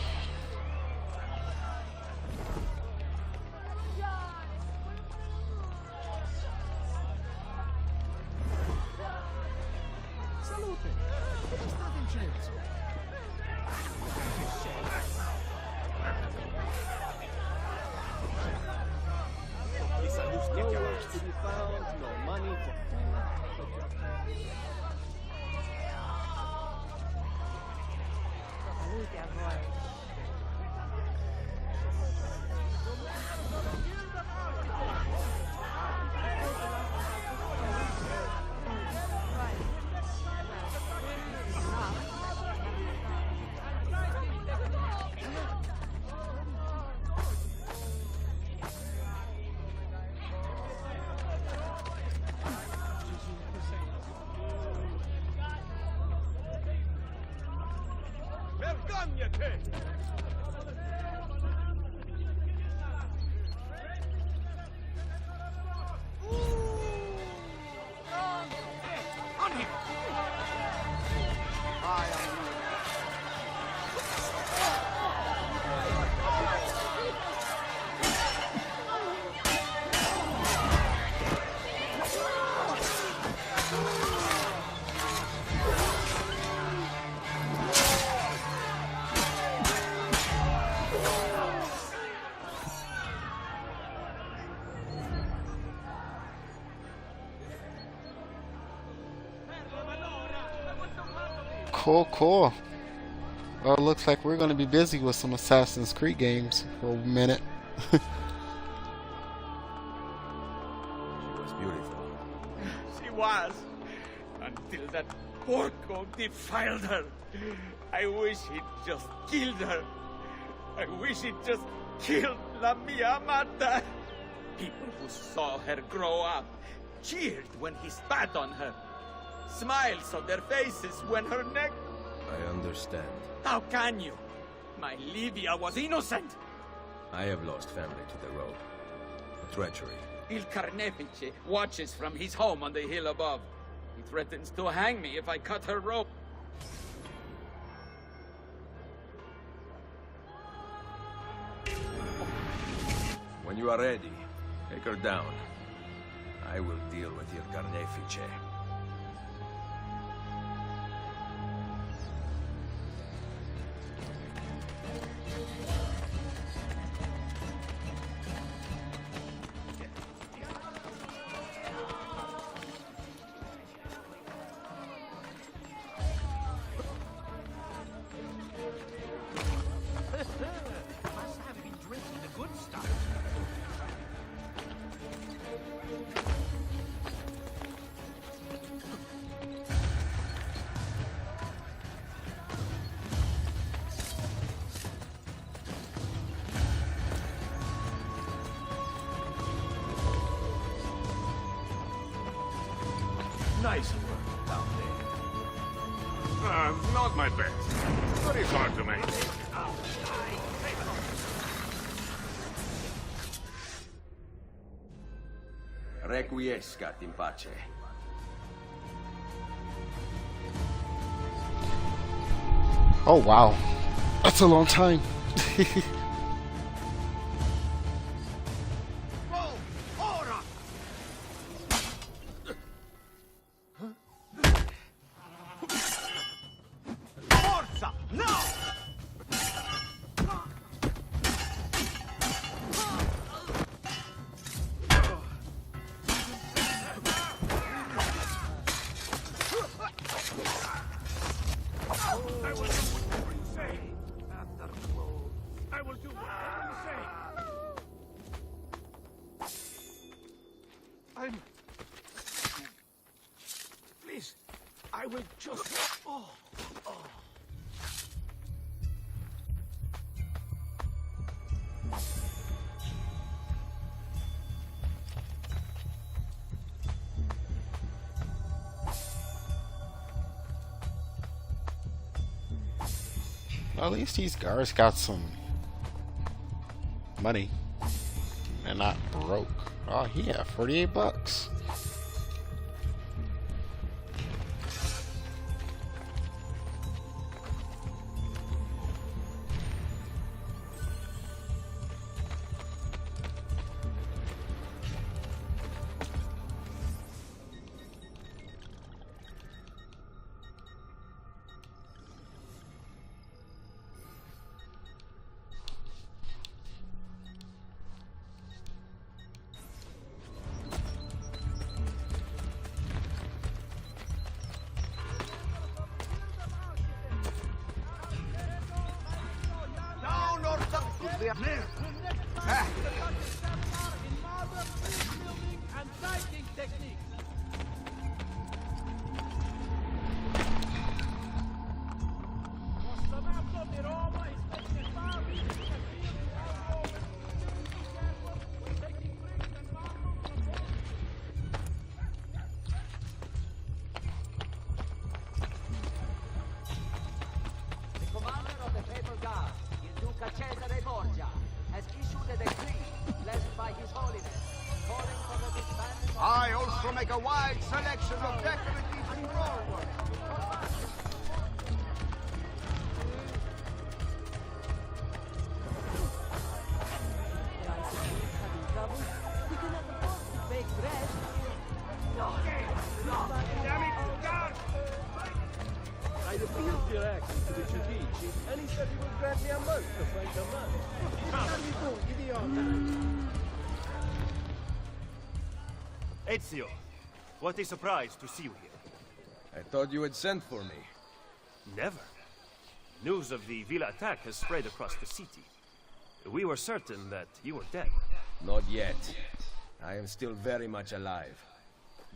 Speaker 16: Salute! Come sta Vincenzo? No works to be found, no money for
Speaker 2: Vergognati!
Speaker 16: on him! I am
Speaker 12: Cool, cool. Well, it looks like we're going to be busy with some Assassin's Creed games for a minute.
Speaker 2: She was beautiful.
Speaker 21: She was. Until that porco defiled her. I wish he'd just killed her. I wish he'd just killed La Mia Amata. People who saw her grow up cheered when he spat on her. Smiles on their faces when her neck...
Speaker 2: I understand.
Speaker 21: How can you? My Livia was innocent.
Speaker 2: I have lost family to the road. Treachery.
Speaker 21: Il Carnefice watches from his home on the hill above. He threatens to hang me if I cut her rope.
Speaker 2: When you are ready, take her down. I will deal with Il Carnefice. Nice work down there.
Speaker 5: Not my best. Very hard to make.
Speaker 2: Requiescat in pace.
Speaker 12: Oh wow, that's a long time.
Speaker 16: Please, I will just... Oh.
Speaker 12: At least these guards got some money. They're not broke. Oh yeah, 48 bucks.
Speaker 22: I also make a wide selection of decorative scroll work.
Speaker 10: I appealed your action to the Giudice, and he said he would grant me a month to find the man.
Speaker 13: Ezio, what a surprise to see you here.
Speaker 7: I thought you had sent for me.
Speaker 4: Never. News of the Villa attack has spread across the city. We were certain that you were dead.
Speaker 7: Not yet. I am still very much alive.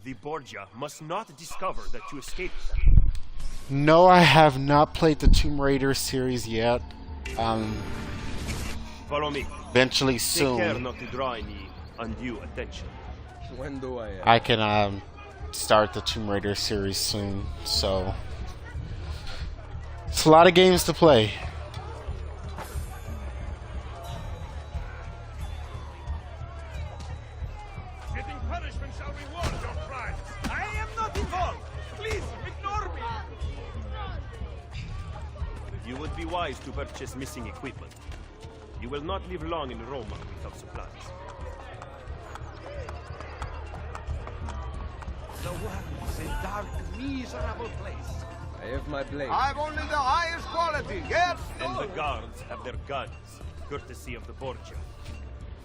Speaker 4: The Borgia must not discover that you escaped.
Speaker 12: No, I have not played the Tomb Raider series yet.
Speaker 4: Follow me.
Speaker 12: Eventually
Speaker 4: Take
Speaker 12: soon.
Speaker 4: care not to draw any undue attention.
Speaker 7: When do I?
Speaker 12: I can start the Tomb Raider series soon, so it's a lot of games to play.
Speaker 2: Getting punishment shall reward your crimes. I am not involved. Please ignore me.
Speaker 4: You would be wise to purchase missing equipment. You will not live long in Roma without supplies.
Speaker 22: The world is a dark, miserable place.
Speaker 7: I have my blade.
Speaker 22: I've only the highest quality, yes?
Speaker 4: And the guards have their guns, courtesy of the Borgia.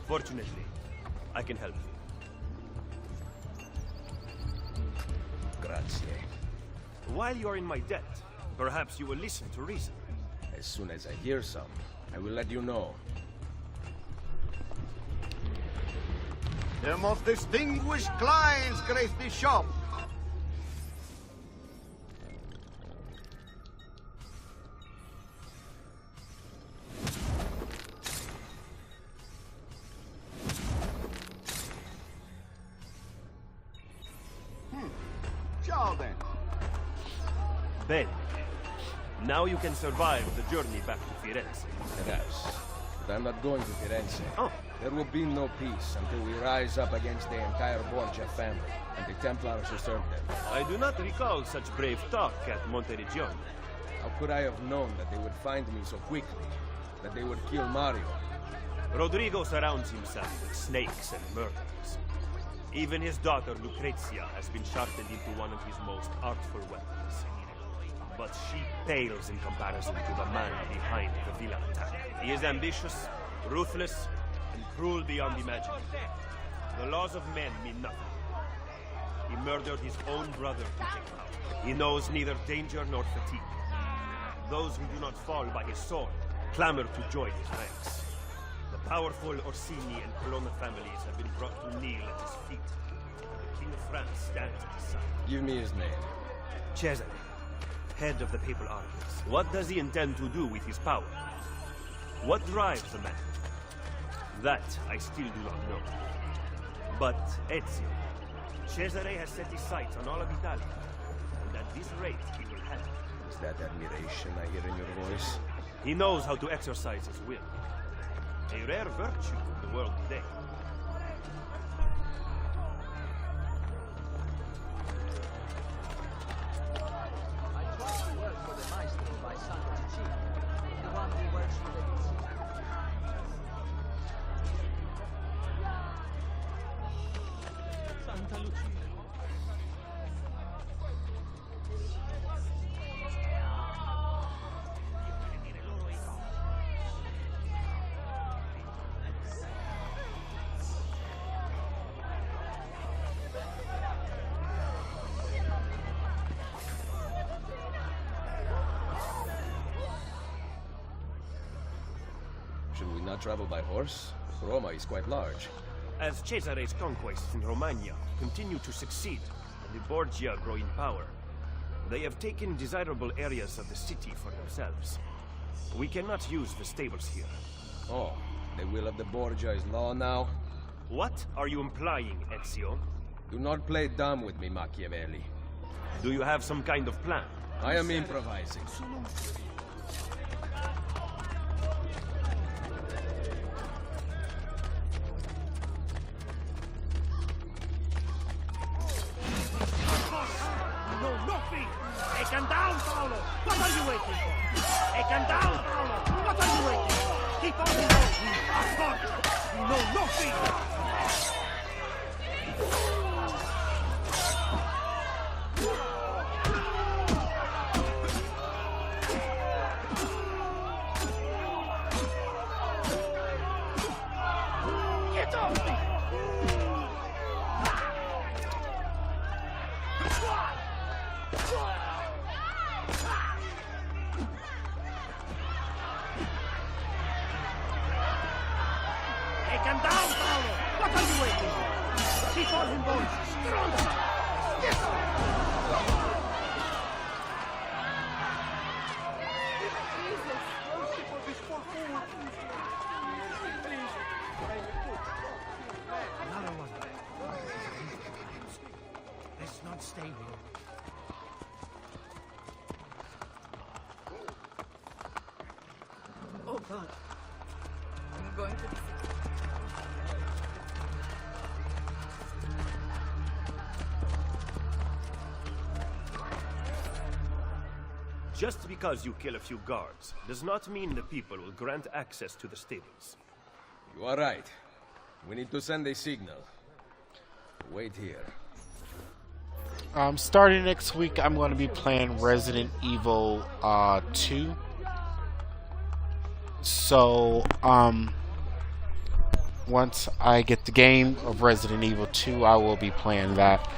Speaker 4: Fortunately, I can help you.
Speaker 7: Grazie.
Speaker 4: While you are in my debt, perhaps you will listen to reason.
Speaker 7: As soon as I hear some, I will let you know.
Speaker 22: The most distinguished clients grace this shop. Ciao then.
Speaker 4: Ben, now you can survive the journey back to Firenze.
Speaker 7: Perhaps. But I'm not going to Firenze.
Speaker 4: Oh.
Speaker 7: There will be no peace until we rise up against the entire Borgia family, and the Templars who serve them.
Speaker 4: I do not recall such brave talk at Monteriggioni.
Speaker 7: How could I have known that they would find me so quickly? That they would kill Mario?
Speaker 4: Rodrigo surrounds himself with snakes and murderers. Even his daughter Lucrezia has been sharpened into one of his most artful weapons. But she pales in comparison to the man behind the Villa attack. He is ambitious, ruthless, and cruel beyond imagining. The laws of men mean nothing. He murdered his own brother to take power. He knows neither danger nor fatigue. Those who do not fall by his sword clamor to join his ranks. The powerful Orsini and Colonna families have been brought to kneel at his feet. The King of France stands at his side.
Speaker 7: Give me his name.
Speaker 4: Cesare, head of the papal armies. What does he intend to do with his power? What drives the man? That I still do not know. But Ezio, Cesare has set his sights on all of Italy, and at this rate he will have it.
Speaker 7: Is that admiration I hear in your voice?
Speaker 4: He knows how to exercise his will. A rare virtue in the world today.
Speaker 21: I tried to work for the Maestro by Santa Cecilia, the one who works for the Santa Lucia.
Speaker 7: Should we not travel by horse? Roma is quite large.
Speaker 4: As Cesare's conquests in Romagna continue to succeed, and the Borgia grow in power, they have taken desirable areas of the city for themselves. We cannot use the stables here.
Speaker 7: Oh, the will of the Borgia is law now?
Speaker 4: What are you implying, Ezio?
Speaker 7: Do not play dumb with me, Machiavelli.
Speaker 4: Do you have some kind of plan?
Speaker 7: I am improvising.
Speaker 16: Take him down, Paolo! What are you waiting for? Take him down, Paolo! What are you waiting for? Keep on the road, you bastard! You know nothing! Get off me! Stand down, Paolo! What are you waiting for? Keep on him, boys! Stronza! Yes! Another one. Let's not stay here.
Speaker 11: Oh God. I'm going to be sick.
Speaker 4: Just because you kill a few guards does not mean the people will grant access to the stables.
Speaker 7: You are right. We need to send a signal. Wait here.
Speaker 12: Starting next week, I'm going to be playing Resident Evil 2. So, once I get the game of Resident Evil 2, I will be playing that.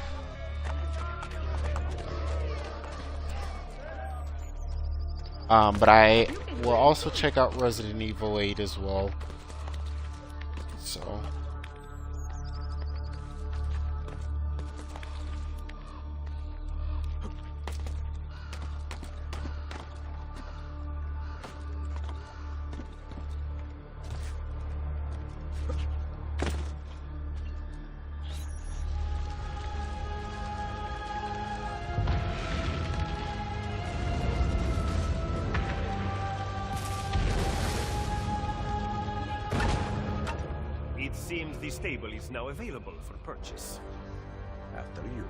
Speaker 12: But I will also check out Resident Evil 8 as well. So...
Speaker 4: It seems the stable is now available for purchase.
Speaker 7: After you.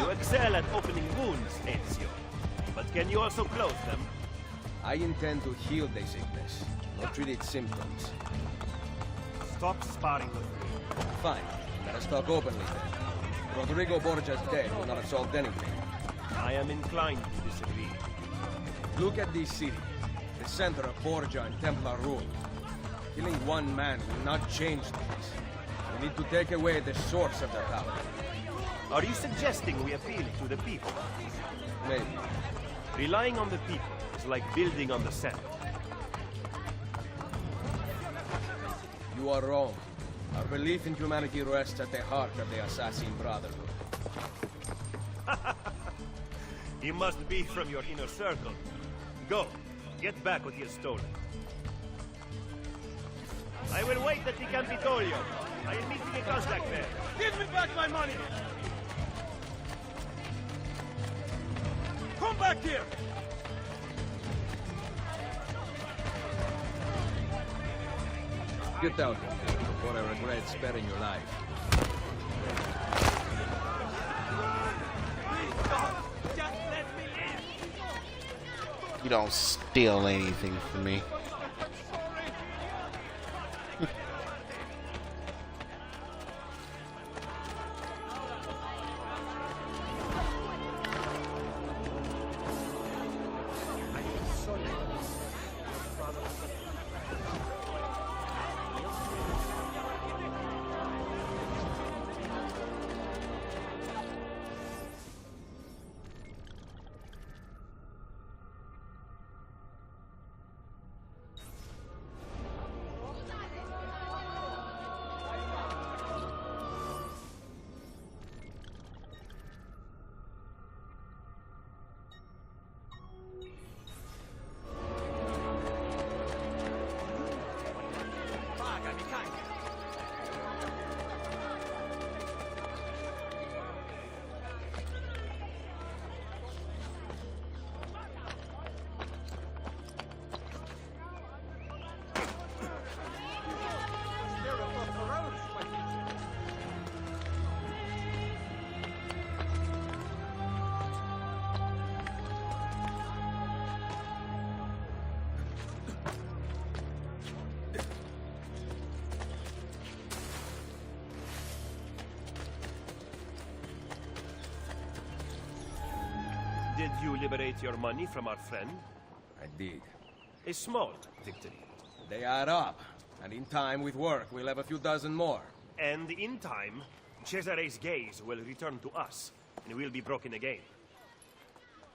Speaker 4: You excel at opening wounds, Ezio. But can you also close them?
Speaker 7: I intend to heal the sickness, not treat its symptoms.
Speaker 4: Stop sparring with me.
Speaker 7: Fine. Let us talk openly then. Rodrigo Borgia's death will not have solved anything.
Speaker 4: I am inclined to disagree.
Speaker 7: Look at this city, the center of Borgia and Templar rule. Killing one man will not change things. We need to take away the source of their power.
Speaker 4: Are you suggesting we appeal to the people?
Speaker 7: Maybe.
Speaker 4: Relying on the people is like building on the sand.
Speaker 7: You are wrong. Our belief in humanity rests at the heart of the Assassin Brotherhood.
Speaker 4: He must be from your inner circle. Go, get back what he has stolen. I will wait at the Capitolio. I am meeting a contact there.
Speaker 16: Give me back my money! Come back here!
Speaker 7: Get out before I regret sparing your life.
Speaker 12: You don't steal anything from me.
Speaker 4: Did you liberate your money from our friend?
Speaker 7: I did.
Speaker 4: A small victory.
Speaker 7: They add up, and in time with work, we'll have a few dozen more.
Speaker 4: And in time, Cesare's gaze will return to us, and we'll be broken again.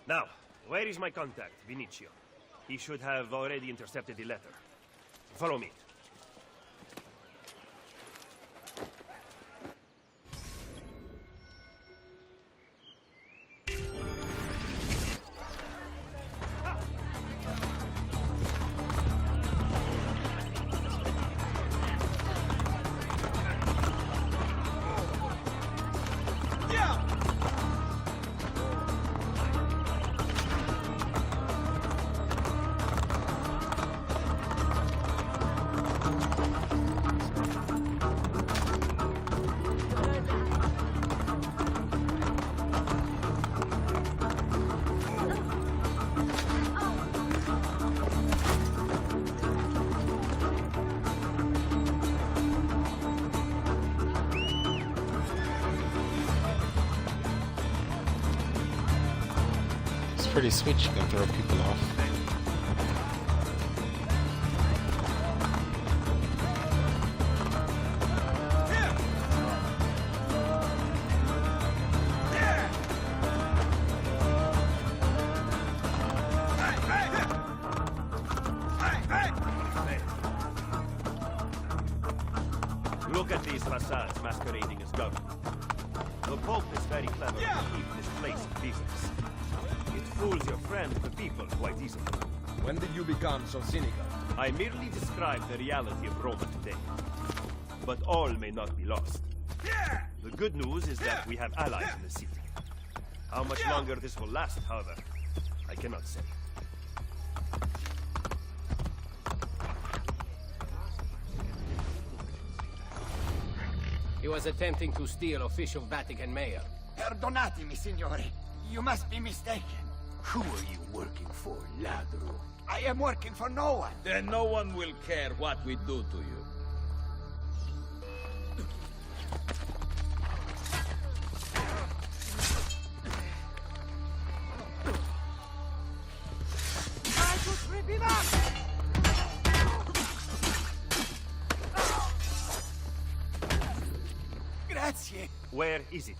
Speaker 4: Now, where is my contact, Vinicio? He should have already intercepted the letter. Follow me.
Speaker 12: Pretty sweet, you can throw people off.
Speaker 4: Look at these facades masquerading as government. The Pope is very clever to keep this place in business. It fools your friend, the people, quite easily.
Speaker 7: When did you become so cynical?
Speaker 4: I merely describe the reality of Roma today. But all may not be lost. The good news is that we have allies in the city. How much longer this will last, however, I cannot say.
Speaker 14: He was attempting to steal official Vatican mail.
Speaker 22: Perdonatemi, signore. You must be mistaken.
Speaker 10: Who are you working for, ladro?
Speaker 22: I am working for no one.
Speaker 19: Then no one will care what we do to you.
Speaker 22: Grazie.
Speaker 4: Where is it?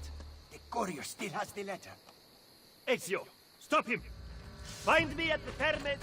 Speaker 22: The courier still has the letter.
Speaker 4: Ezio, stop him! Find me at the Terme...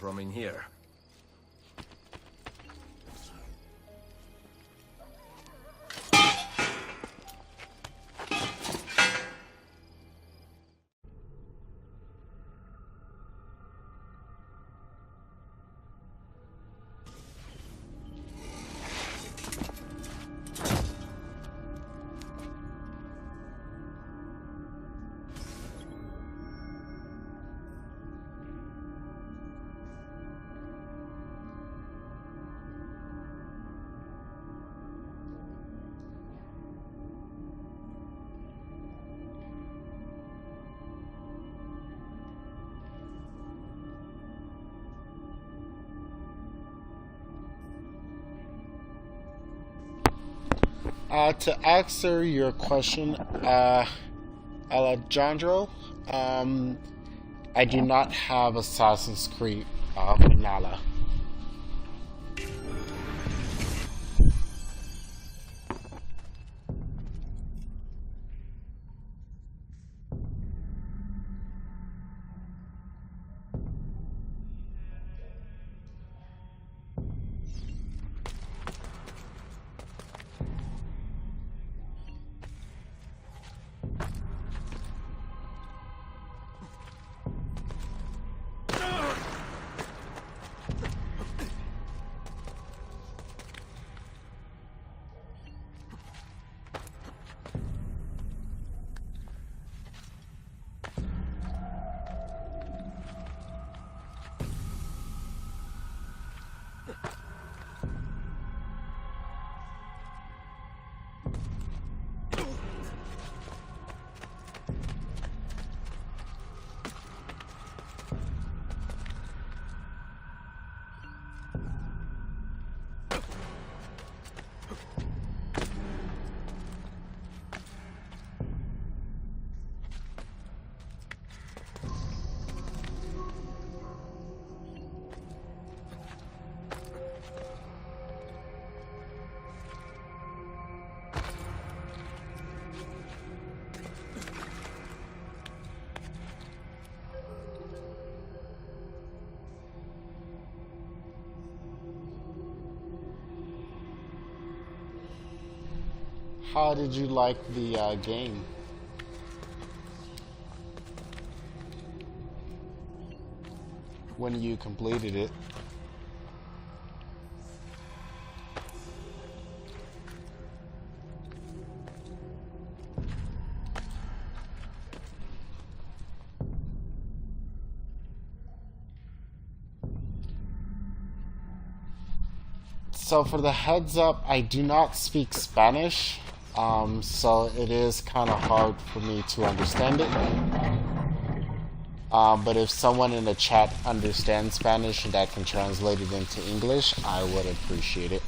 Speaker 9: from in here.
Speaker 12: To answer your question, Alejandro, I do not have Assassin's Creed Valhalla. How did you like the game? When you completed it? So for the heads up, I do not speak Spanish. So it is kind of hard for me to understand it. But if someone in the chat understands Spanish and that can translate it into English, I would appreciate it.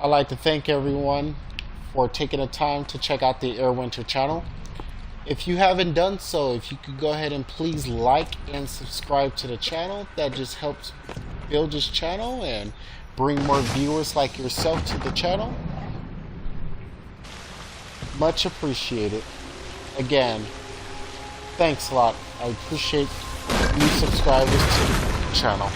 Speaker 12: I'd like to thank everyone for taking the time to check out the Airwinter channel. If you haven't done so, if you could go ahead and please like and subscribe to the channel, that just helps build this channel and bring more viewers like yourself to the channel. Much appreciated. Again, thanks a lot. I appreciate new subscribers to the channel.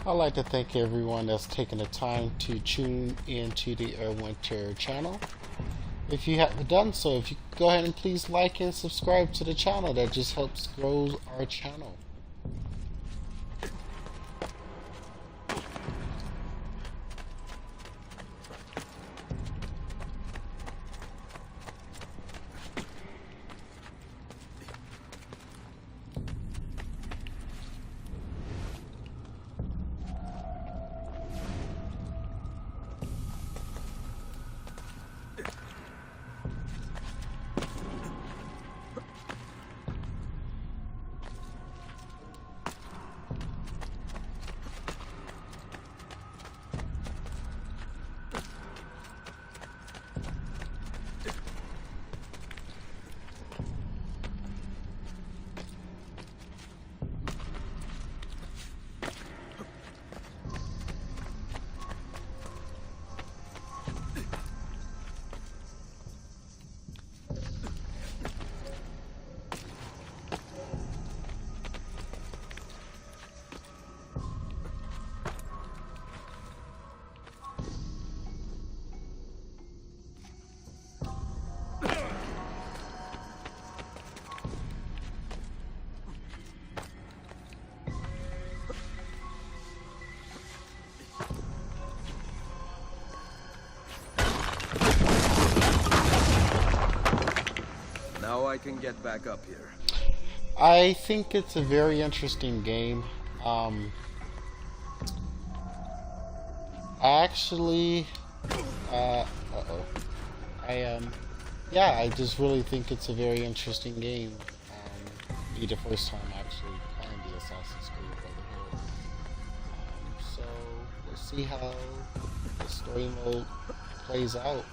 Speaker 12: I'd like to thank everyone that's taken the time to tune into the Winter channel. If you haven't done so, if you could go ahead and please like and subscribe to the channel, that just helps grow our channel.
Speaker 7: Now I can get back up here.
Speaker 12: I think it's a very interesting game. Yeah, I just really think it's a very interesting game. Be the first time actually playing the Assassin's Creed Brotherhood. So we'll see how the story mode plays out.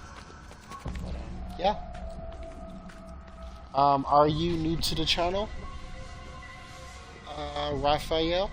Speaker 12: But yeah. Are you new to the channel, Raphael?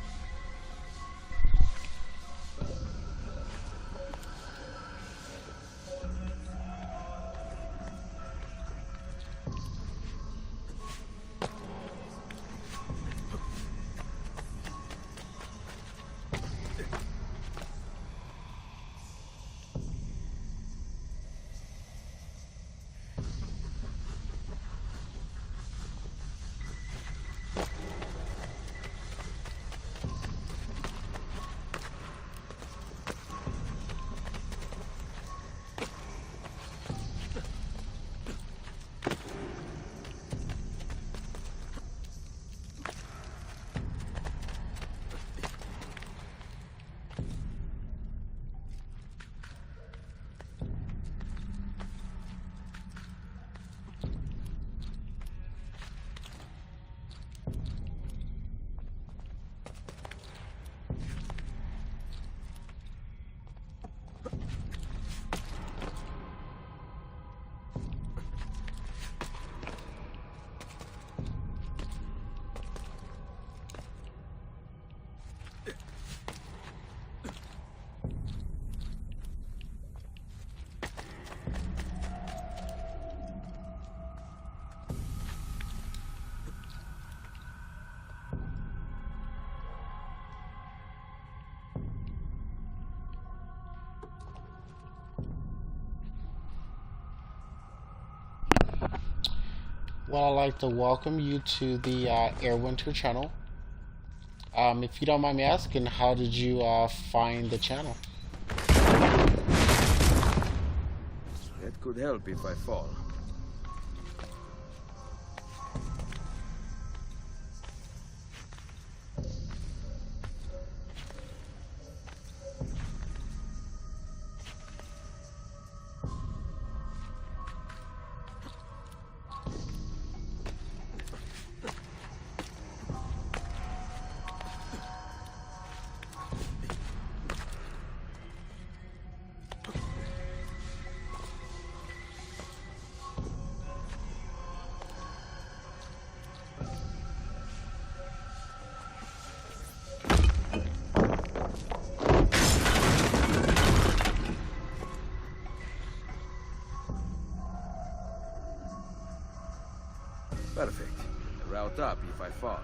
Speaker 12: Well, I'd like to welcome you to the Winter channel. If you don't mind me asking, how did you find the channel?
Speaker 7: It could help if I fall. Perfect. A route up if I fall.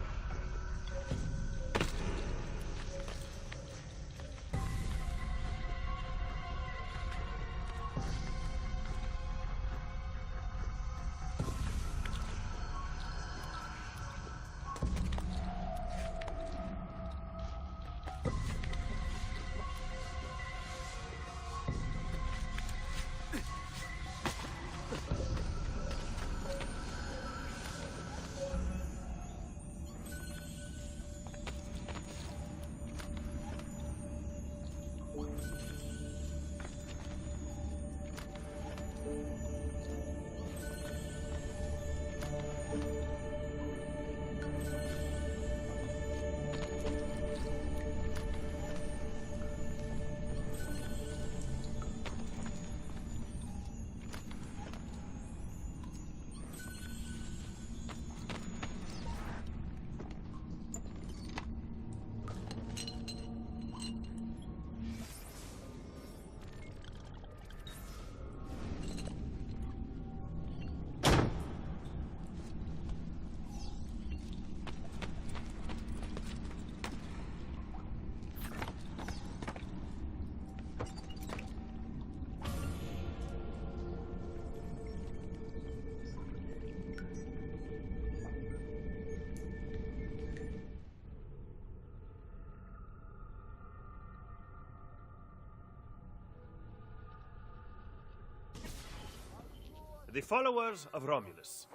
Speaker 4: The followers of Romulus.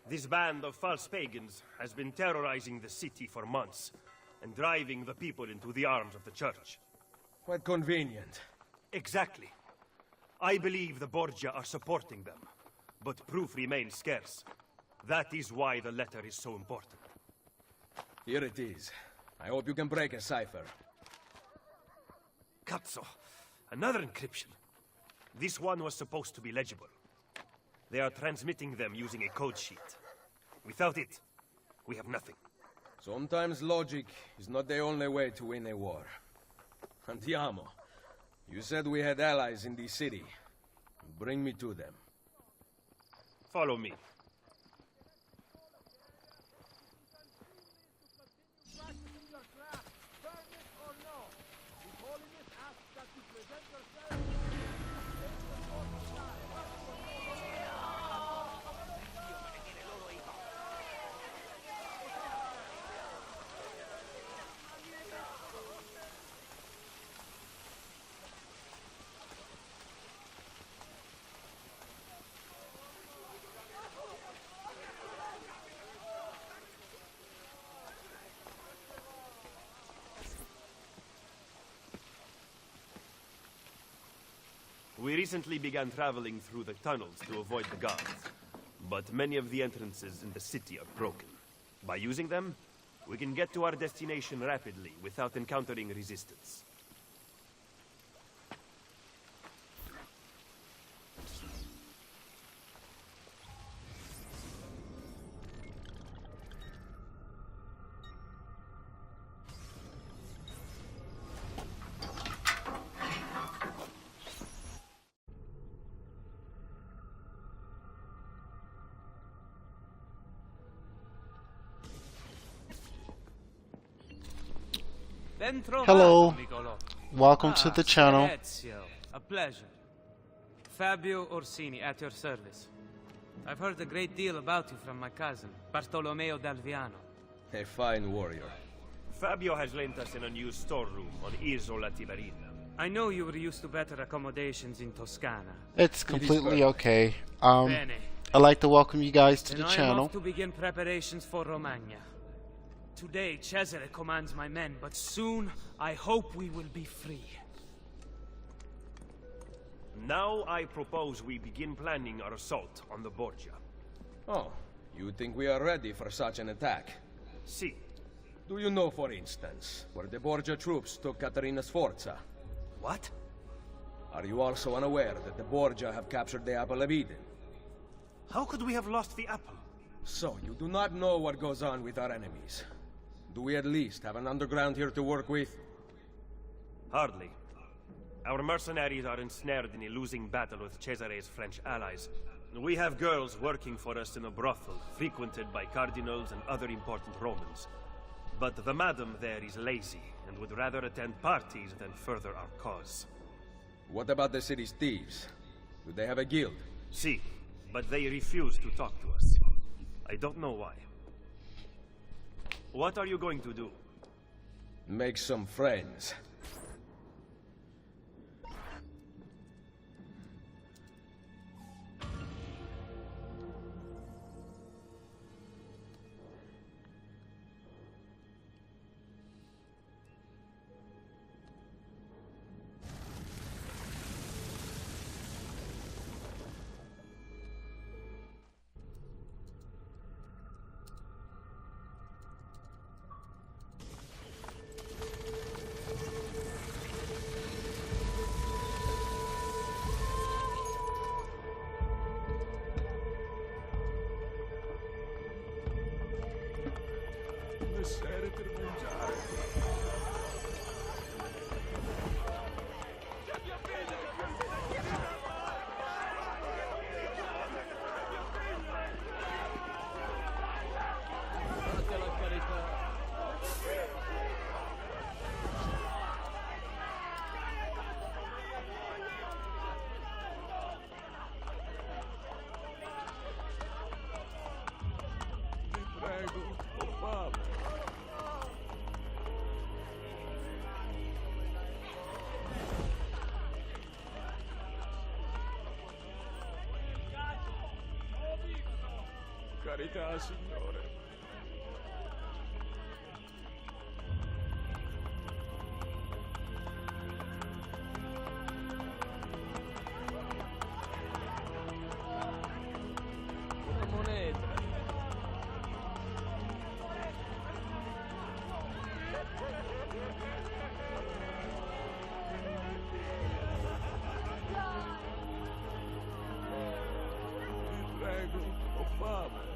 Speaker 4: This band of false pagans has been terrorizing the city for months and driving the people into the arms of the church.
Speaker 7: Quite convenient.
Speaker 4: Exactly. I believe the Borgia are supporting them, but proof remains scarce. That is why the letter is so important.
Speaker 7: Here it is. I hope you can break a cipher.
Speaker 4: Cazzo! Another encryption. This one was supposed to be legible. They are transmitting them using a code sheet. Without it, we have nothing.
Speaker 7: Sometimes logic is not the only way to win a war. Andiamo. You said we had allies in the city. Bring me to them.
Speaker 4: Follow me. We recently began traveling through the tunnels to avoid the guards, but many of the entrances in the city are broken. By using them, we can get to our destination rapidly without encountering resistance.
Speaker 12: Hello, welcome to the channel.
Speaker 9: Ezio, a pleasure. Fabio Orsini at your service. I've heard a great deal about you from my cousin, Bartolomeo d'Alviano.
Speaker 7: A fine warrior.
Speaker 4: Fabio has lent us an unused storeroom on Isola Tiberina.
Speaker 9: I know you were used to better accommodations in Toscana.
Speaker 12: It's completely okay. I'd like to welcome you guys to the
Speaker 9: I am
Speaker 12: channel.
Speaker 9: off to begin preparations for Romagna. Today, Cesare commands my men, but soon, I hope we will be free.
Speaker 4: Now I propose we begin planning our assault on the Borgia.
Speaker 7: Oh, you think we are ready for such an attack?
Speaker 4: Si.
Speaker 7: Do you know, for instance, where the Borgia troops took Caterina Sforza?
Speaker 4: What?
Speaker 7: Are you also unaware that the Borgia have captured the Apple of Eden?
Speaker 4: How could we have lost the apple?
Speaker 7: So, you do not know what goes on with our enemies. Do we at least have an underground here to work with?
Speaker 4: Hardly. Our mercenaries are ensnared in a losing battle with Cesare's French allies. We have girls working for us in a brothel, frequented by cardinals and other important Romans. But the madam there is lazy, and would rather attend parties than further our cause.
Speaker 7: What about the city's thieves? Do they have a guild?
Speaker 4: Si, but they refuse to talk to us. I don't know why. What are you going to do?
Speaker 7: Make some friends.
Speaker 2: carità, signore. Una moneta. Prego, ho fame.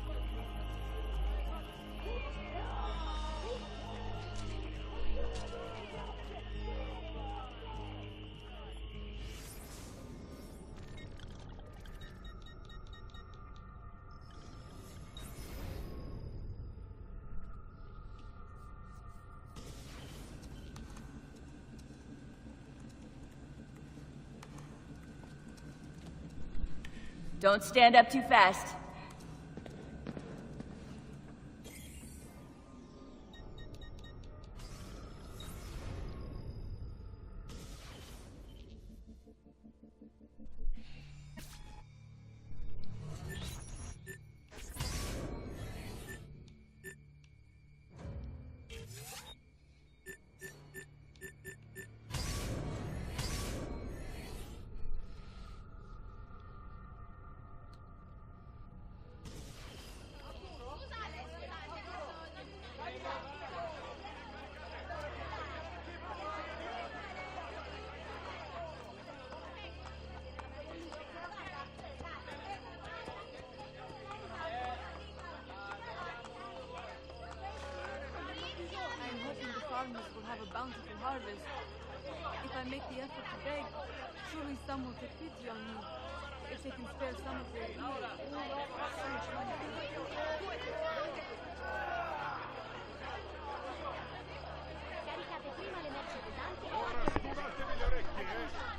Speaker 3: Don't stand up too fast.
Speaker 11: farmers will have a bountiful harvest. If I make the effort to beg, surely some will take pity on me. If they can spare some of their ears. So much money.
Speaker 17: Caricate prima le merci pesanti e
Speaker 5: ora scudatevi le orecchie,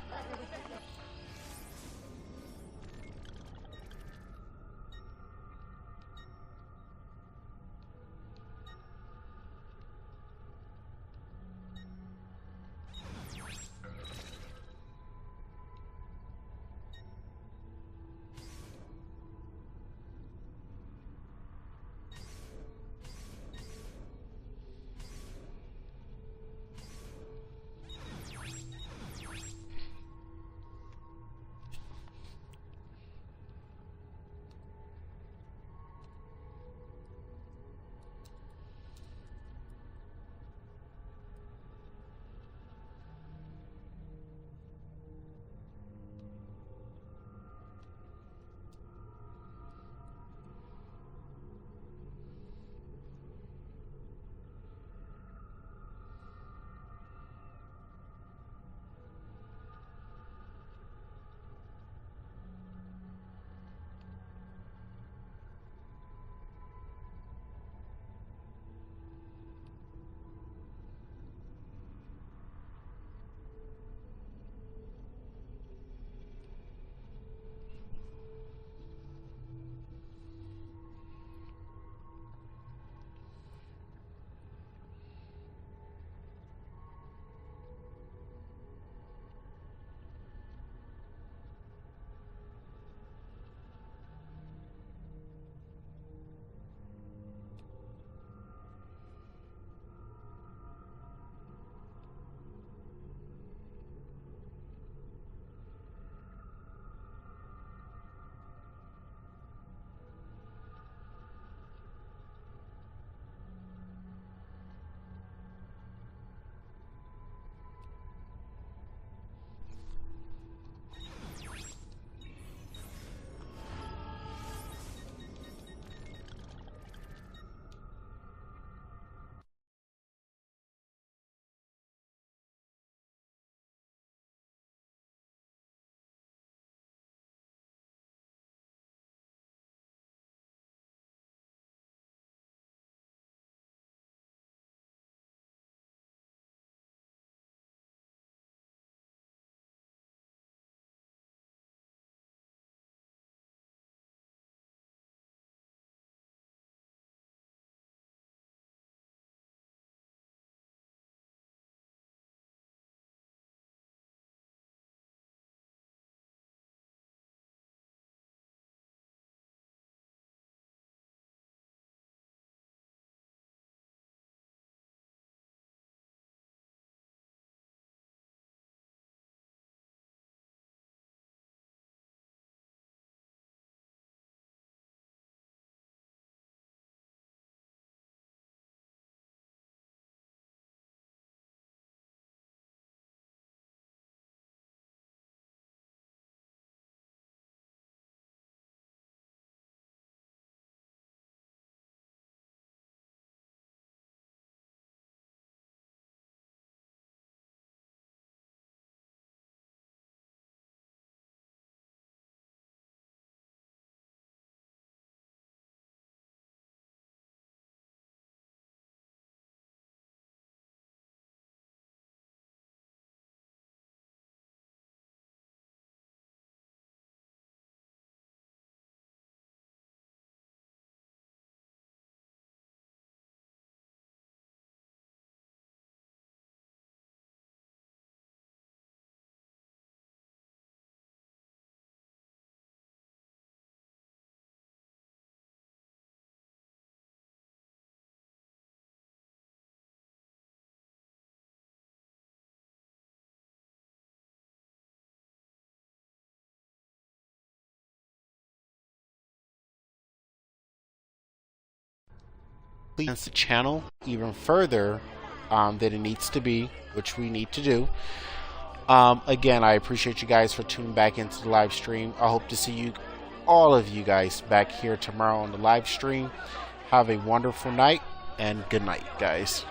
Speaker 12: the channel even further than it needs to be, which we need to do. Again, I appreciate you guys for tuning back into the live stream. I hope to see all of you guys back here tomorrow on the live stream. Have a wonderful night, and good night, guys.